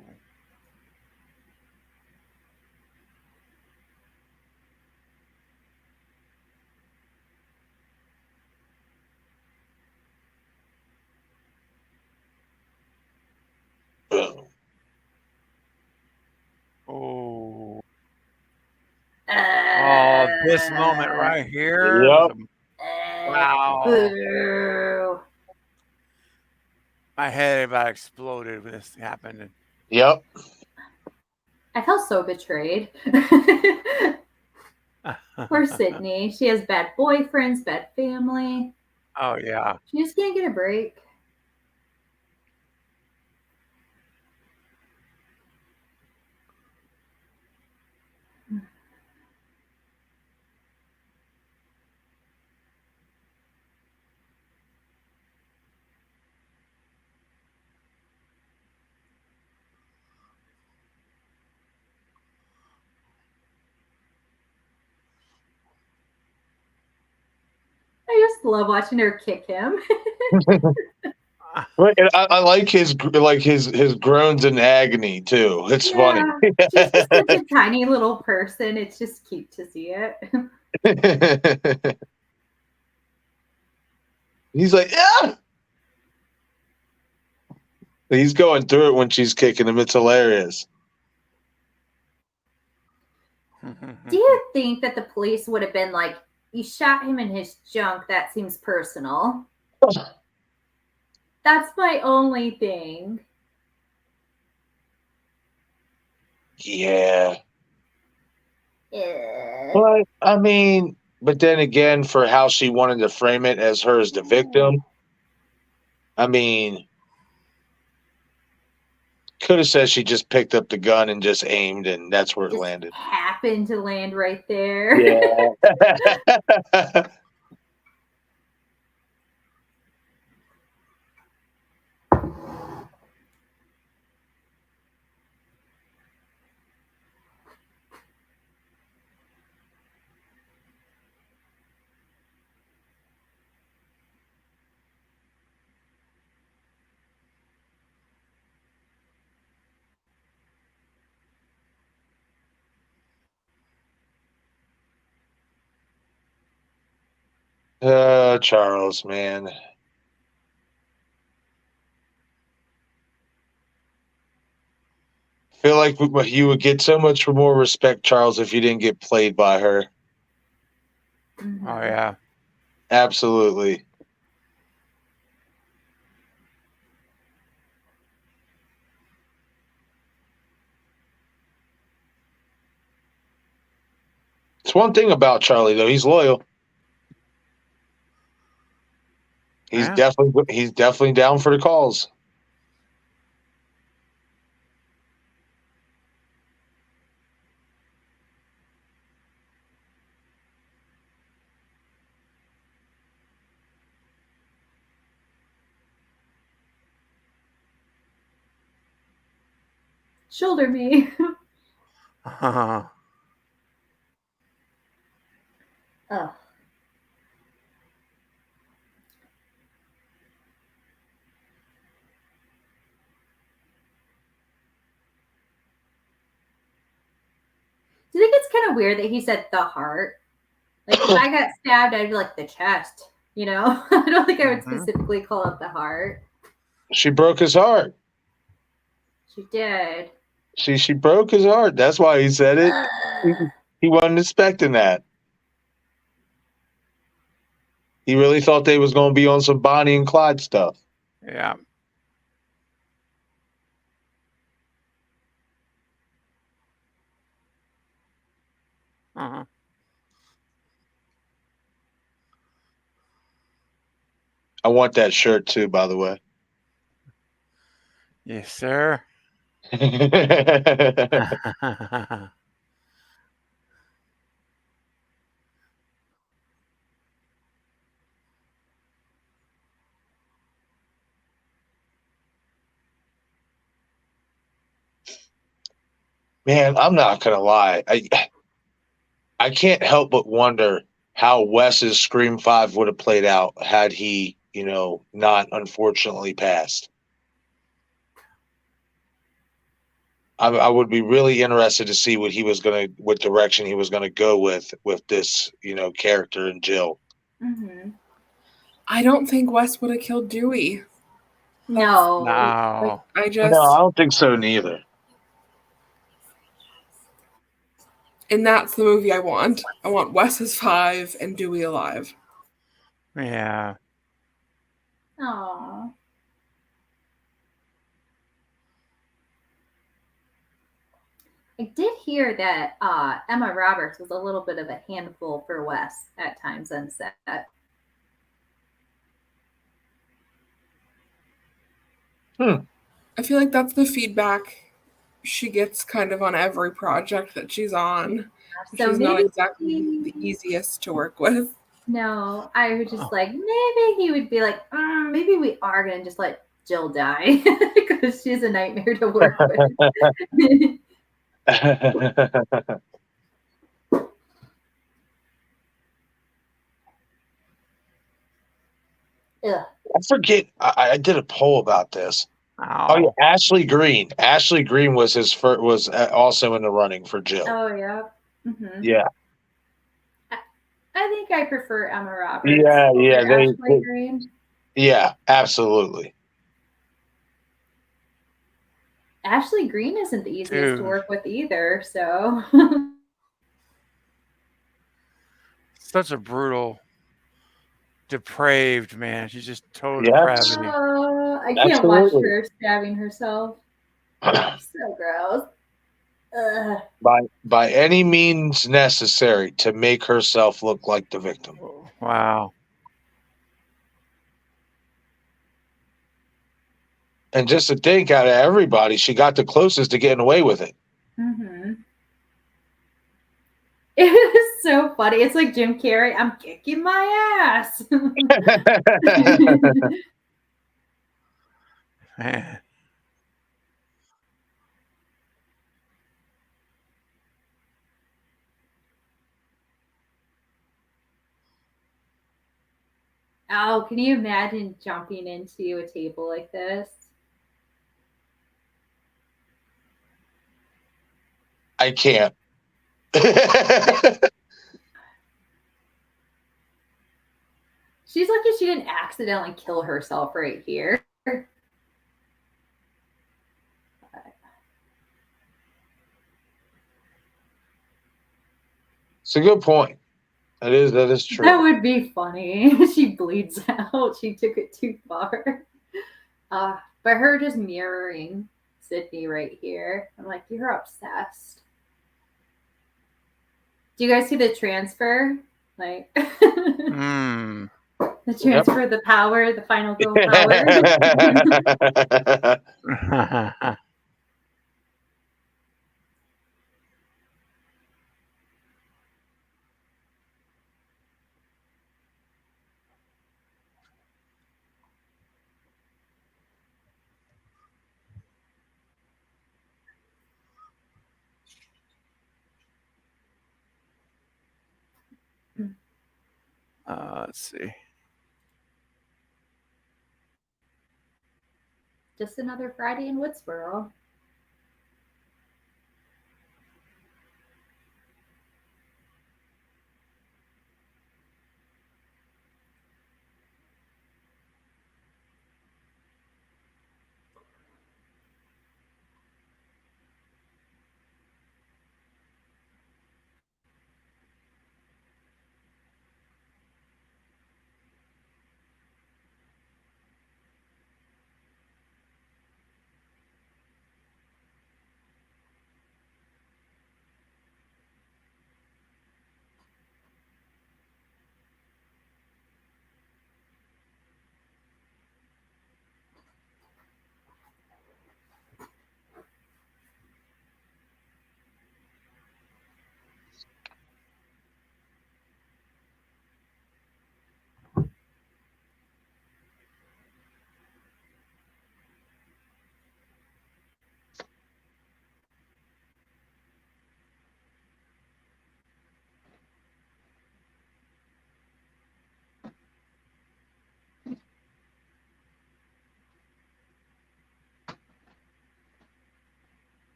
Oh. Oh, this moment right here. Yep. Wow. Boo. My head about exploded when this happened. Yep. I felt so betrayed. Poor Sydney. She has bad boyfriends, bad family. Oh yeah. She just can't get a break. I just love watching her kick him. I like his groans in agony too. It's funny. She's just such a tiny little person. It's just cute to see it. He's like, yeah. He's going through it when she's kicking him. It's hilarious. Do you think that the police would have been like, you shot him in his junk? That seems personal. That's my only thing. Yeah. Yeah. But I mean, but then again, for how she wanted to frame it as her as the victim, I mean, could have said she just picked up the gun and just aimed, and that's where it Just landed. happened to land right there. Yeah. Charles, man. Feel like you would get so much more respect, Charles, if you didn't get played by her. Mm-hmm. Oh yeah. Absolutely. It's one thing about Charlie though, he's loyal. He's definitely down for the calls. Shoulder me. Uh-huh. Oh. Do you think it's kind of weird that he said the heart? Like, if I got stabbed, I'd be like, the chest. You know? I don't think I would specifically call it the heart. She broke his heart. She did. She broke his heart. That's why he said it. He wasn't expecting that. He really thought they was going to be on some Bonnie and Clyde stuff. Yeah. Uh-huh. I want that shirt too, by the way. Yes, sir. Man, I'm not gonna lie. I can't help but wonder how Wes's Scream 5 would have played out had he, not unfortunately passed. I would be really interested to see what direction he was gonna go with this, character and Jill. Mm-hmm. I don't think Wes would have killed Dewey. No. No. I don't think so neither. And that's the movie I want. I want Wes as 5 and Dewey alive. Yeah. Aww. I did hear that Emma Roberts was a little bit of a handful for Wes at times on set. I feel like that's the feedback she gets kind of on every project that she's on. So she's not exactly the easiest to work with. No, I was just like, maybe he would be like, maybe we are going to just let Jill die because she's a nightmare to work with. I forget. I did a poll about this. Oh yeah, Ashley Green. Ashley Green was also in the running for Jill. Oh yeah. Mm-hmm. Yeah. I think I prefer Emma Roberts. Yeah. Ashley Green. Yeah, absolutely. Ashley Green isn't the easiest to work with either. So. Such a brutal, depraved man. She's just total depravity. I can't watch her stabbing herself. So gross. Ugh. By any means necessary to make herself look like the victim. Wow. And just to think, out of everybody, she got the closest to getting away with it. Mm-hmm. It was so funny. It's like Jim Carrey. I'm kicking my ass. Man. Oh, can you imagine jumping into a table like this? I can't. She's lucky she didn't accidentally kill herself right here. It's a good point. That is true. That would be funny. She bleeds out. She took it too far. But her just mirroring Sydney right here. I'm like, you're obsessed. Do you guys see the transfer? Like the transfer, the power, the final girl power. Let's see. Just another Friday in Woodsboro.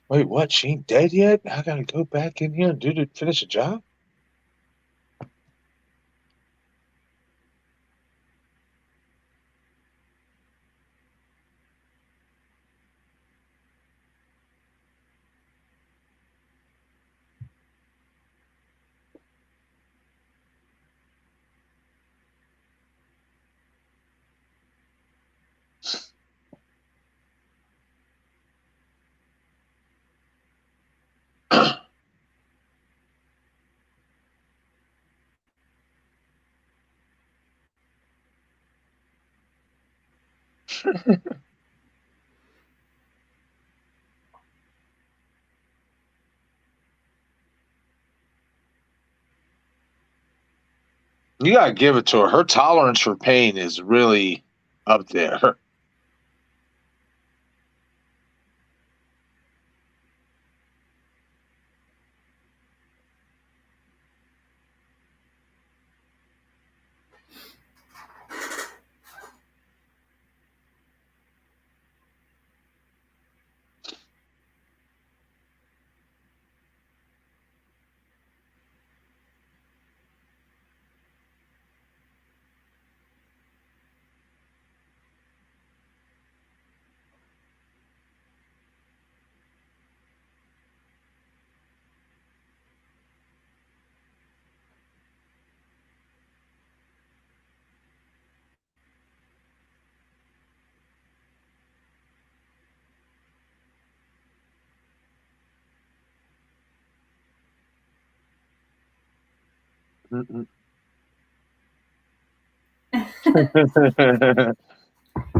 Wait, what? She ain't dead yet? I gotta go back in here and finish a job? You gotta give it to her. Her tolerance for pain is really up there.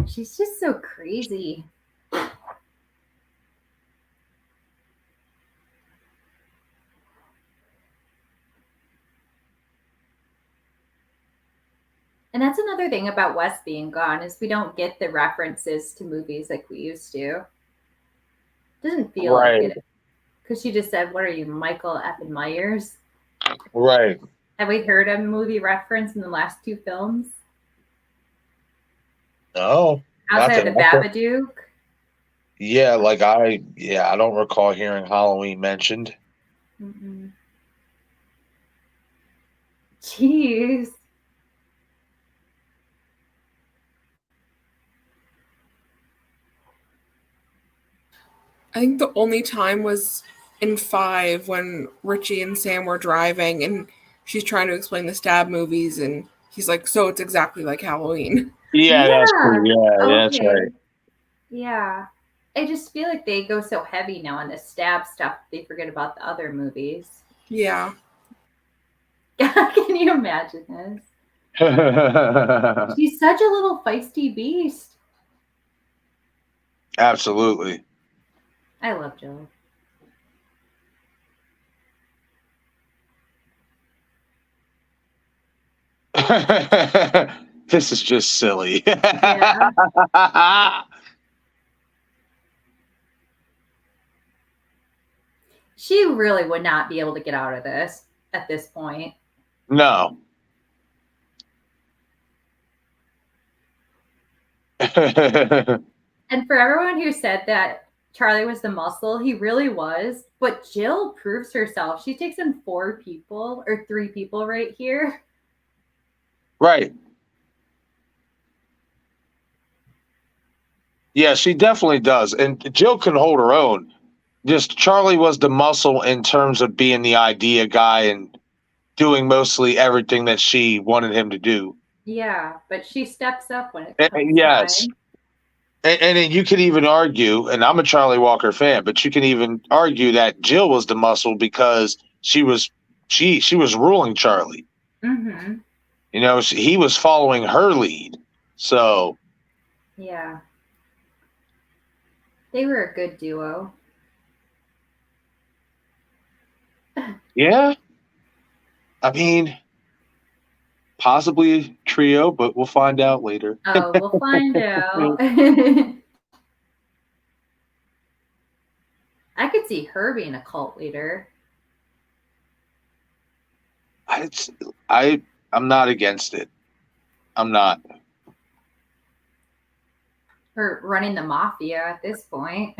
She's just so crazy. And that's another thing about Wes being gone is we don't get the references to movies like we used to. Doesn't feel like it. Because she just said, "What are you, Michael F. Myers?" Right. Have we heard a movie reference in the last two films? No. Outside of the Babadook? Yeah, I don't recall hearing Halloween mentioned. Mm-mm. Jeez. I think the only time was in 5 when Richie and Sam were driving and she's trying to explain the stab movies and he's like, so it's exactly like Halloween. Yeah, that's true. Yeah, that's right. Yeah. I just feel like they go so heavy now on the stab stuff, they forget about the other movies. Yeah. Can you imagine this? She's such a little feisty beast. Absolutely. I love Jill. This is just silly. Yeah. She really would not be able to get out of this at this point. No. And for everyone who said that Charlie was the muscle, he really was. But Jill proves herself. She takes in 4 people or 3 people right here. Right. Yeah, she definitely does. And Jill can hold her own. Just Charlie was the muscle in terms of being the idea guy and doing mostly everything that she wanted him to do. Yeah, but she steps up when it comes yes. time. And you could even argue, and I'm a Charlie Walker fan, but you can even argue that Jill was the muscle because she was ruling Charlie. Mm-hmm. You know, he was following her lead. So yeah, they were a good duo. Yeah, I mean, possibly a trio, but we'll find out later. Oh, we'll find out. I could see her being a cult leader. I'm not against it. I'm not. Or running the mafia at this point.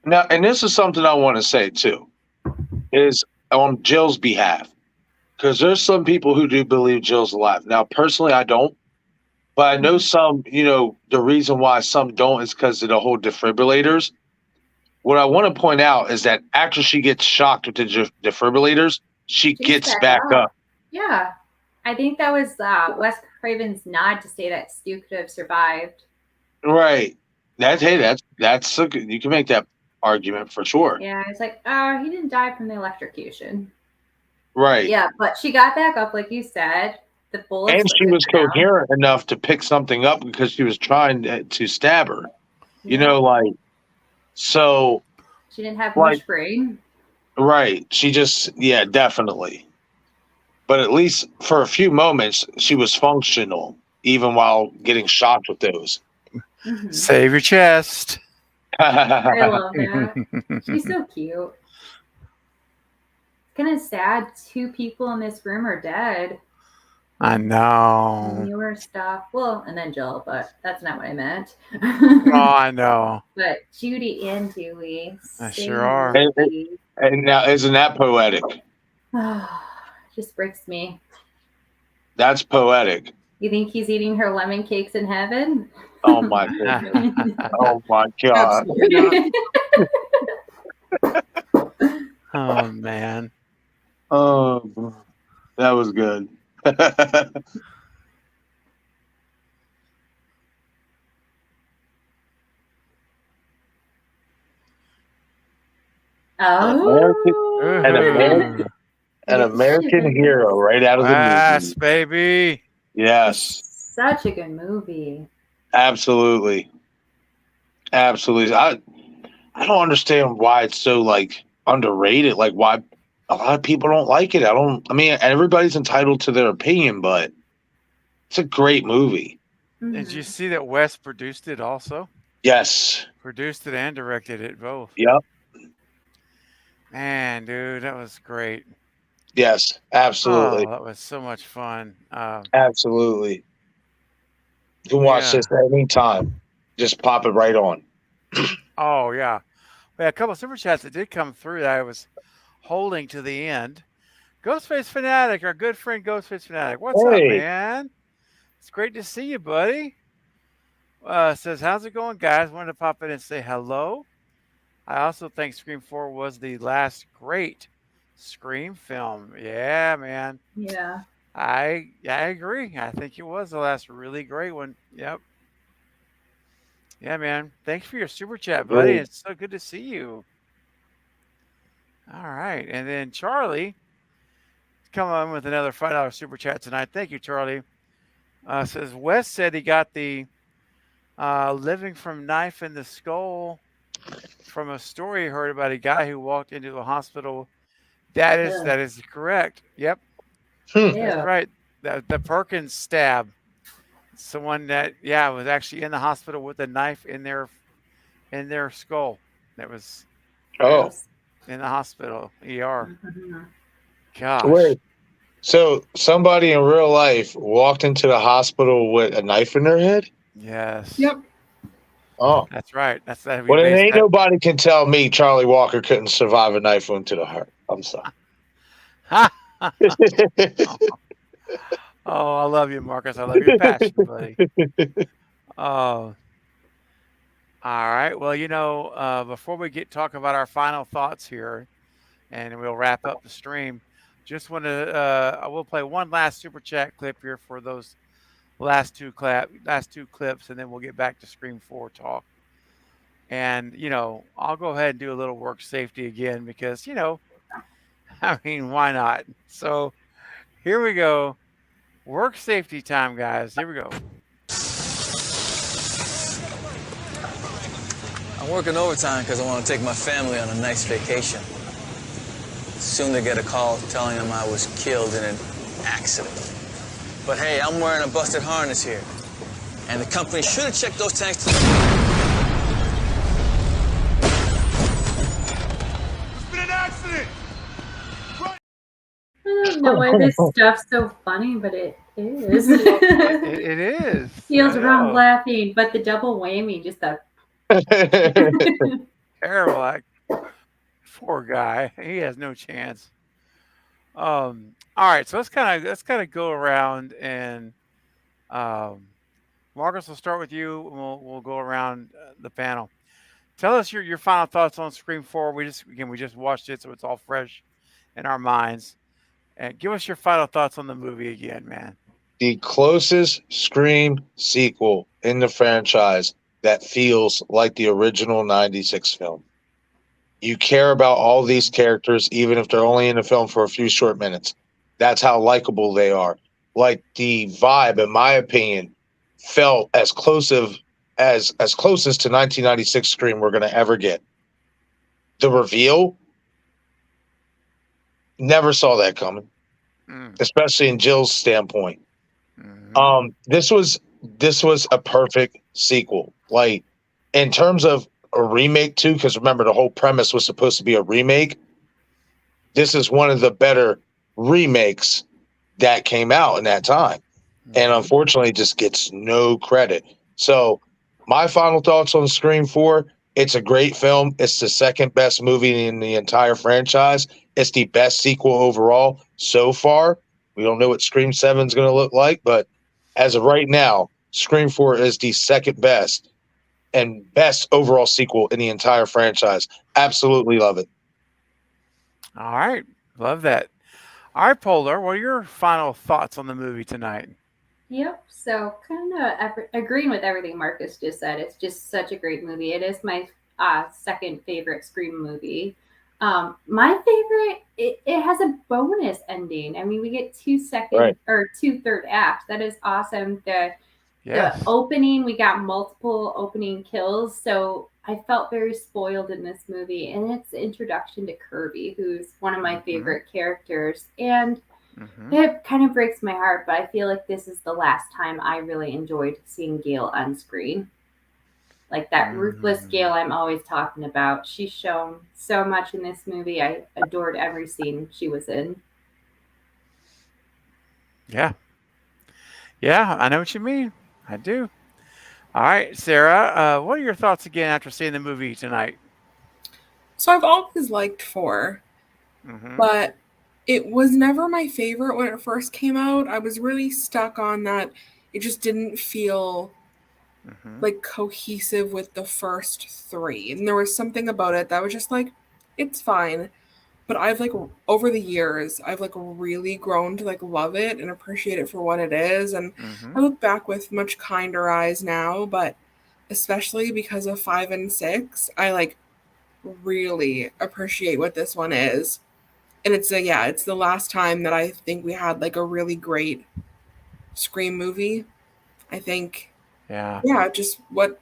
Now, and this is something I want to say too, is on Jill's behalf, because there's some people who do believe Jill's alive. Now, personally, I don't, but I know some. The reason why some don't is because of the whole defibrillators. What I want to point out is that after she gets shocked with the defibrillators, she gets back up. Yeah, I think that was Wes Craven's nod to say that Stu could have survived. Right. That's a good, you can make that argument for sure. Yeah, it's like, oh, he didn't die from the electrocution. Right. Yeah, but she got back up, like you said. The bullets. And she was coherent enough to pick something up because she was trying to stab her. Yeah. So. She didn't have much brain. Right. She just, yeah, definitely. But at least for a few moments, she was functional, even while getting shocked with those. Mm-hmm. Save your chest. I love that. She's so cute. It's kind of sad 2 people in this room are dead. I know. Newer stuff. Well, and then Jill, but that's not what I meant. Oh, I know. But Judy and Dewey. I sure are. And now, isn't that poetic? Just breaks me. That's poetic. You think he's eating her lemon cakes in heaven? Oh my goodness. Oh my God. Oh man. Oh, that was good. An American hero right out of the movie. Yes, baby. Yes. Such a good movie. Absolutely. Absolutely. I don't understand why it's so underrated. Like why a lot of people don't like it. I mean, everybody's entitled to their opinion, but it's a great movie. Mm-hmm. Did you see that Wes produced it also? Yes. Produced it and directed it both. Yep. Man, dude, that was great. Yes, absolutely. Oh, that was so much fun. Absolutely. You can watch this at any time. Just pop it right on. Oh, yeah. We had a couple of super chats that did come through that I was holding to the end. Ghostface Fanatic, our good friend Ghostface Fanatic. What's up, man? It's great to see you, buddy. Says, how's it going, guys? Wanted to pop in and say hello. I also think Scream 4 was the last great Scream film. Yeah, man. Yeah. I agree. I think it was the last really great one. Yep. Yeah, man. Thanks for your super chat, buddy. Great. It's so good to see you. All right. And then Charlie come on with another $5 super chat tonight. Thank you, Charlie. Says Wes said he got the living from knife in the skull from a story he heard about a guy who walked into a hospital. That is correct. Yep. That's right. The Perkins stab. Someone that was actually in the hospital with a knife in their skull. That was in the hospital ER. Gosh. Wait. So somebody in real life walked into the hospital with a knife in their head? Yes. Yep. Oh, that's right. That's that. Well, ain't nobody can tell me Charlie Walker couldn't survive a knife wound to the heart. I'm sorry. Oh, I love you, Marcus. I love your passion, buddy. All right. Well, before we talk about our final thoughts here, and we'll wrap up the stream, just want to I will play one last super chat clip here for those last two clips, and then we'll get back to Scream 4 talk. And I'll go ahead and do a little work safety again because I mean, why not? So here we go. Work safety time, guys. Here we go. I'm working overtime because I want to take my family on a nice vacation. Soon they get a call telling them I was killed in an accident. But hey, I'm wearing a busted harness here. And the company should have checked those tanks to... There's been an accident! I don't know why this stuff's so funny, but it is. It is. Feels wrong laughing, but the double whammy, just that. Terrible. Like, poor guy. He has no chance. All right, so let's kind of go around and Marcus, we'll start with you. And we'll go around the panel. Tell us your final thoughts on Scream 4. We just watched it, so it's all fresh in our minds. And give us your final thoughts on the movie again, man. The closest Scream sequel in the franchise that feels like the original 96 film. You care about all these characters, even if they're only in the film for a few short minutes. That's how likable they are. Like, the vibe, in my opinion, felt as close to 1996 Scream we're going to ever get. The reveal, never saw that coming, especially in Jill's standpoint. This was a perfect sequel. Like, in terms of a remake too, because remember the whole premise was supposed to be a remake. This is one of the better remakes that came out in that time, and unfortunately just gets no credit. So my final thoughts on Scream 4, it's a great film. It's the second best movie in the entire franchise. It's the best sequel overall so far. We don't know what Scream 7 is going to look like, but as of right now, Scream 4 is the second best and best overall sequel in the entire franchise. Absolutely love it. All right. Love that. All right, Polar, what are your final thoughts on the movie tonight? Yep. So kind of agreeing with everything Marcus just said. It's just such a great movie. It is my second favorite Scream movie. My favorite, it has a bonus ending. I mean, we get 2 third acts. That is awesome. The opening, we got multiple opening kills. So I felt very spoiled in this movie. And it's the introduction to Kirby, who's one of my favorite characters. And it kind of breaks my heart, but I feel like this is the last time I really enjoyed seeing Gail on screen. Like that ruthless Gail I'm always talking about. She's shown so much in this movie. I adored every scene she was in. Yeah. Yeah, I know what you mean. I do. All right, Sarah, what are your thoughts again after seeing the movie tonight? So I've always liked 4, but it was never my favorite when it first came out. I was really stuck on that. It just didn't feel like cohesive with the first 3. And there was something about it that was just like, it's fine. But I've like, over the years, I've like really grown to like love it and appreciate it for what it is. And I look back with much kinder eyes now, but especially because of 5 and 6, I like really appreciate what this one is. And it's the last time that I think we had like a really great Scream movie. I think, just what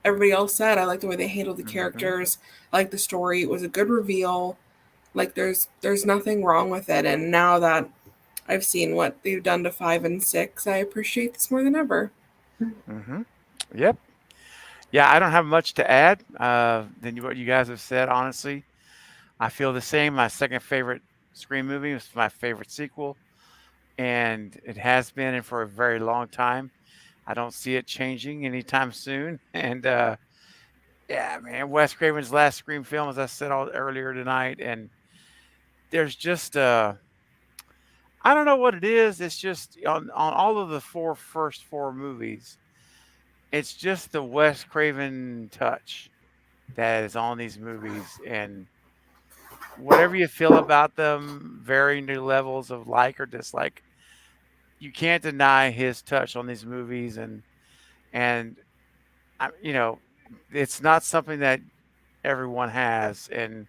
everybody else said. I like the way they handled the characters. I like the story. It was a good reveal. Like there's nothing wrong with it. And now that I've seen what they've done to 5 and 6, I appreciate this more than ever. Yep. Yeah, I don't have much to add than what you guys have said, honestly. I feel the same. My second favorite Scream movie was my favorite sequel, and it has been for a very long time. I don't see it changing anytime soon. And yeah, man, Wes Craven's last Scream film, as I said earlier tonight, and there's just I don't know what it is. It's just on all of the first four movies, it's just the Wes Craven touch that is on these movies, and whatever you feel about them, varying the levels of like or dislike, you can't deny his touch on these movies, and it's not something that everyone has, and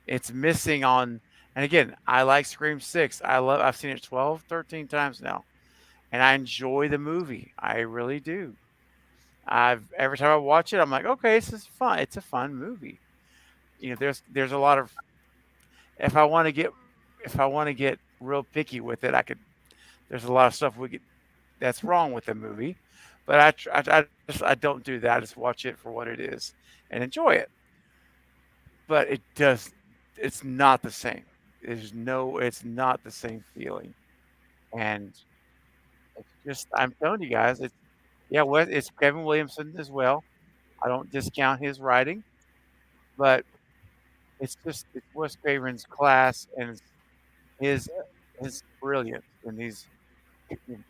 it's missing on. And again, I like Scream 6. I've seen it 12, 13 times now, and I enjoy the movie. I really do. Every time I watch it, I'm like, okay, this is fun. It's a fun movie. There's a lot of if I want to get if I want to get real picky with it, I could. There's a lot of stuff that's wrong with the movie, but I don't do that. I just watch it for what it is and enjoy it. But it's not the same. It's not the same feeling. And it's just, I'm telling you guys, it's Kevin Williamson as well. I don't discount his writing, but it's Wes Craven's class and his his brilliance, and he's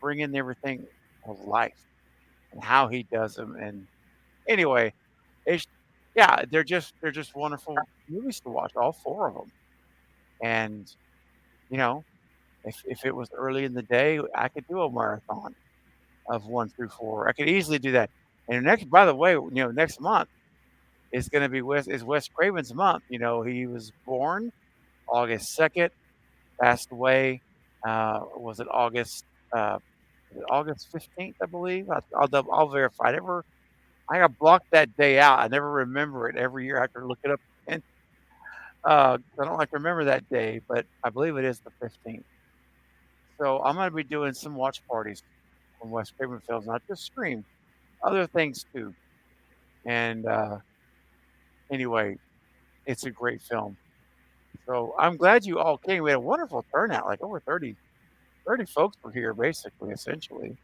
bringing everything to life and how he does them. And anyway, it's yeah, they're just wonderful movies to watch, all four of them. And you know, if it was early in the day, I could do a marathon of 1 through 4. I could easily do that. And by the way, next month is going to be Wes Craven's month. He was born August 2nd, passed away. Was it August 15th? I believe. I'll verify. I got blocked that day out. I never remember it. Every year I have to look it up. And I don't like to remember that day, but I believe it is the 15th. So I'm going to be doing some watch parties from Wes Craven films, not just Scream, other things too. And anyway, it's a great film. So I'm glad you all came. We had a wonderful turnout, like over 30 folks were here, basically, essentially,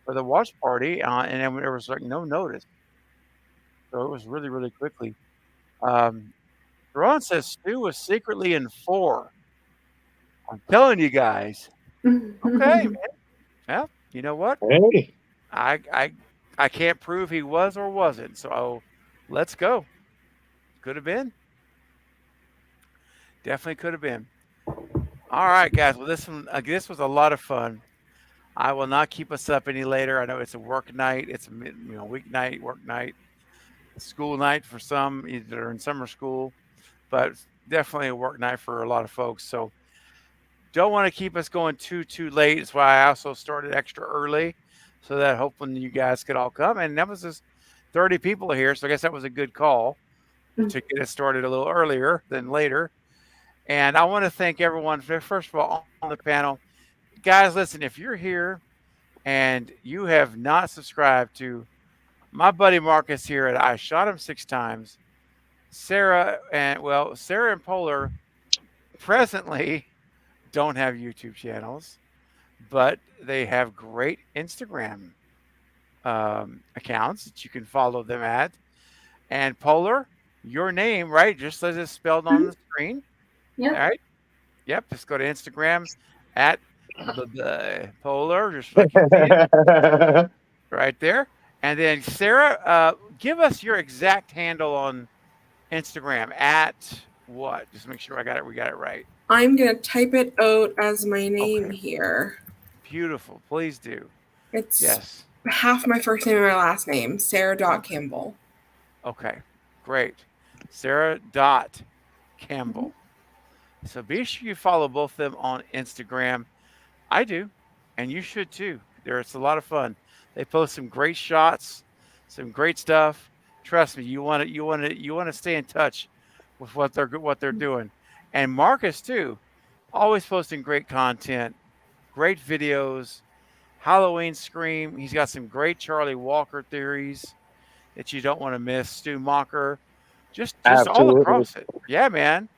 for the watch party. And then there was like no notice. So it was really, really quickly. Ron says Stu was secretly in 4. I'm telling you guys. Okay, man. Well, you know what? Hey. I can't prove he was or wasn't. So let's go. Could have been. Definitely could have been. All right, guys. Well, this was a lot of fun. I will not keep us up any later. I know it's a work night. It's a weeknight, work night, school night for some that are in summer school, but definitely a work night for a lot of folks. So don't want to keep us going too late. That's why I also started extra early, so that hoping you guys could all come. And that was just 30 people here, so I guess that was a good call to get us started a little earlier than later. And I want to thank everyone, first of all, on the panel. Guys, listen, if you're here and you have not subscribed to my buddy Marcus here at I Shot Him 6 Times, Sarah and Polar presently don't have YouTube channels, but they have great Instagram accounts that you can follow them at. And Polar, your name, right? Just as it's spelled on the screen. Yep. All right. Yep. Just go to Instagram at the Polar, just like you see it right there. And then Sarah, give us your exact handle on Instagram at what? Just make sure we got it right. I'm gonna type it out as my name here. Beautiful. Please do. It's half my first name and my last name, Sarah.Campbell. Okay, great. Sarah Campbell. So be sure you follow both of them on Instagram. I do, and you should too. It's a lot of fun. They post some great shots, some great stuff. Trust me, you want to stay in touch with what they're doing. And Marcus too, always posting great content, great videos. Halloween Scream. He's got some great Charlie Walker theories that you don't want to miss. Stu Mocker, just all across it. Yeah, man.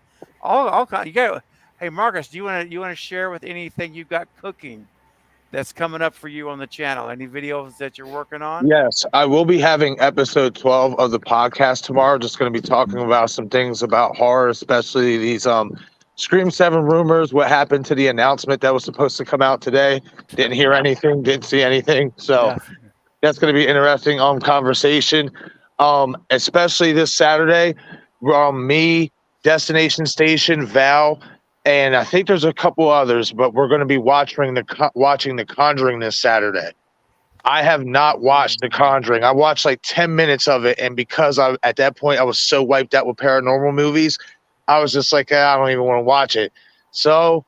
All kind. You got. Hey, Marcus, do you want to share with anything you've got cooking that's coming up for you on the channel? Any videos that you're working on? Yes, I will be having episode 12 of the podcast tomorrow. Just going to be talking about some things about horror, especially these Scream 7 rumors. What happened to the announcement that was supposed to come out today? Didn't hear anything. Didn't see anything. So that's going to be interesting conversation. Especially this Saturday, me, Destination Station, Val, and I think there's a couple others, but we're going to be watching the Conjuring this Saturday. I have not watched The Conjuring. I watched like 10 minutes of it, and because at that point I was so wiped out with paranormal movies, I was just like, I don't even want to watch it. So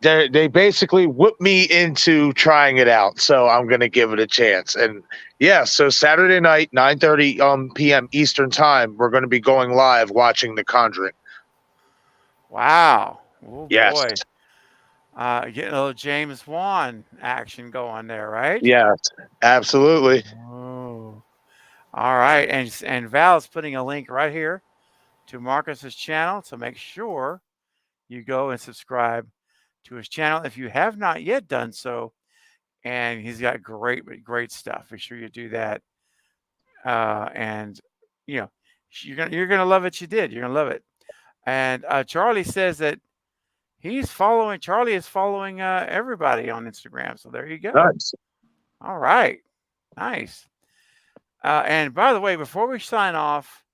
they basically whipped me into trying it out, so I'm gonna give it a chance. And yeah, so Saturday night, 9:30 p.m. Eastern time, we're gonna be going live watching The Conjuring. Wow. Oh Yes. boy. Getting a little James Wan action going there, right? Yes, absolutely. Oh. All right. And Val's putting a link right here to Marcus's channel. So make sure you go and subscribe to his channel if you have not yet done so. And he's got great stuff. Make sure you do that. And you know, you're gonna love what you did. You're gonna love it. And Charlie says that Charlie is following everybody on Instagram. So there you go. Nice. All right. Nice. And by the way, before we sign off,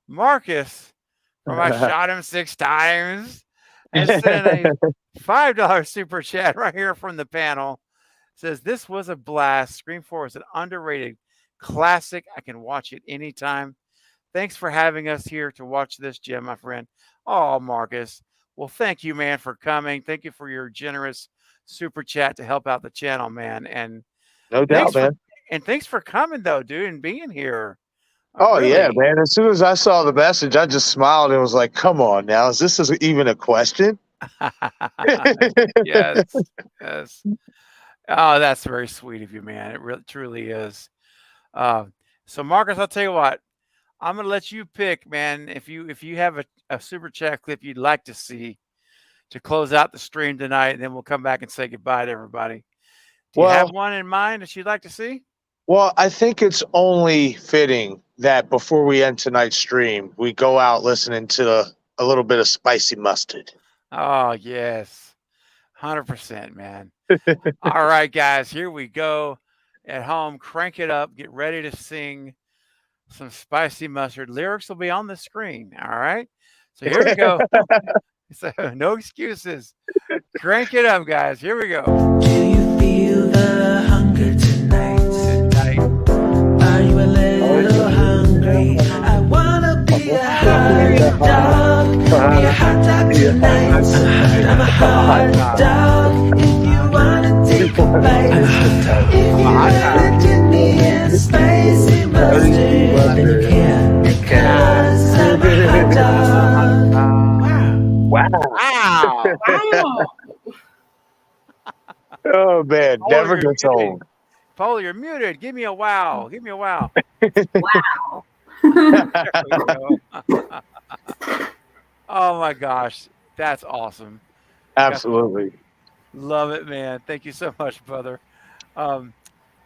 Marcus from I Shot Him 6 Times and sent a $5 super chat right here from the panel. Says, this was a blast. Scream 4 is an underrated classic. I can watch it anytime. Thanks for having us here to watch this, Jim, my friend. Oh, Marcus. Well, thank you, man, for coming. Thank you for your generous super chat to help out the channel, man. And no doubt, man. And thanks for coming, though, dude, and being here. Oh, really? Yeah, man. As soon as I saw the message, I just smiled and was like, come on now. Is this even a question? Yes. Yes. Oh, that's very sweet of you, man. It really truly is. So, Marcus, I'll tell you what. I'm gonna let you pick, man. If you have a super chat clip you'd like to see to close out the stream tonight, and then we'll come back and say goodbye to everybody. Do you have one in mind that you'd like to see? Well, I think it's only fitting that before we end tonight's stream, we go out listening to a little bit of Spicy Mustard. Oh, yes. 100%, man. All right, guys, here we go. At home, crank it up. Get ready to sing some Spicy Mustard. Lyrics will be on the screen. All right. So here we go. So no excuses. Crank it up, guys. Here we go. Do you feel the hunger tonight? Are you a little hungry? I wanna be a hot dog. Be a hot dog tonight. I'm a hot dog. If you wanna take a bite, if you wanna dip me in spicy mustard, then you can, because I'm a hot dog. Wow. Oh, man. Never gets old. Paul, you're muted. Give me a wow. Give me a wow. Wow. Oh, my gosh. That's awesome. Absolutely. Love it, man. Thank you so much, brother. All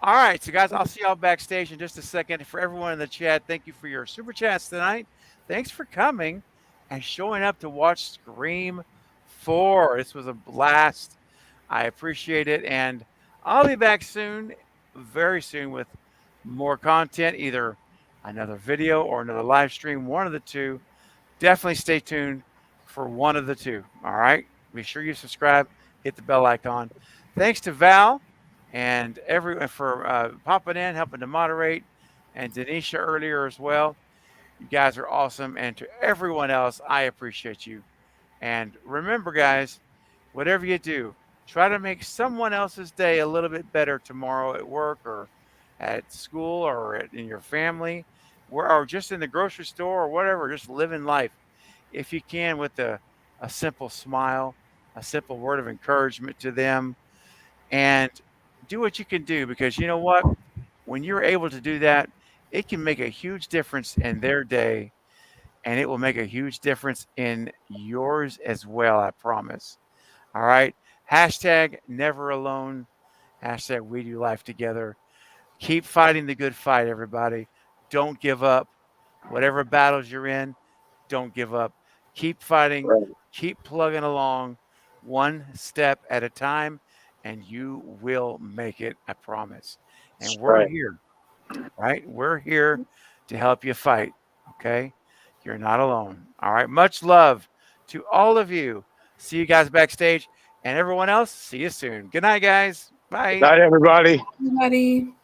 right. So, guys, I'll see y'all backstage in just a second. For everyone in the chat, thank you for your super chats tonight. Thanks for coming and showing up to watch Scream 4. This was a blast. I appreciate it. And I'll be back soon, very soon, with more content, either another video or another live stream, one of the two. Definitely stay tuned for one of the two. All right. Be sure you subscribe, hit the bell icon. Thanks to Val and everyone for popping in, helping to moderate, and Denisha earlier as well. You guys are awesome. And to everyone else, I appreciate you. And remember, guys, whatever you do, try to make someone else's day a little bit better tomorrow at work or at school or in your family, or just in the grocery store or whatever. Just living life, if you can, with a simple smile, a simple word of encouragement to them, and do what you can do, because you know what? When you're able to do that, it can make a huge difference in their day, and it will make a huge difference in yours as well, I promise. All right. Hashtag never alone. Hashtag we do life together. Keep fighting the good fight, everybody. Don't give up. Whatever battles you're in, don't give up. Keep fighting. Right. Keep plugging along, one step at a time, and you will make it, I promise. And we're here, right? We're here to help you fight, okay? You're not alone. All right. Much love to all of you. See you guys backstage. And everyone else, see you soon. Good night, guys. Bye. Good night, everybody. Everybody.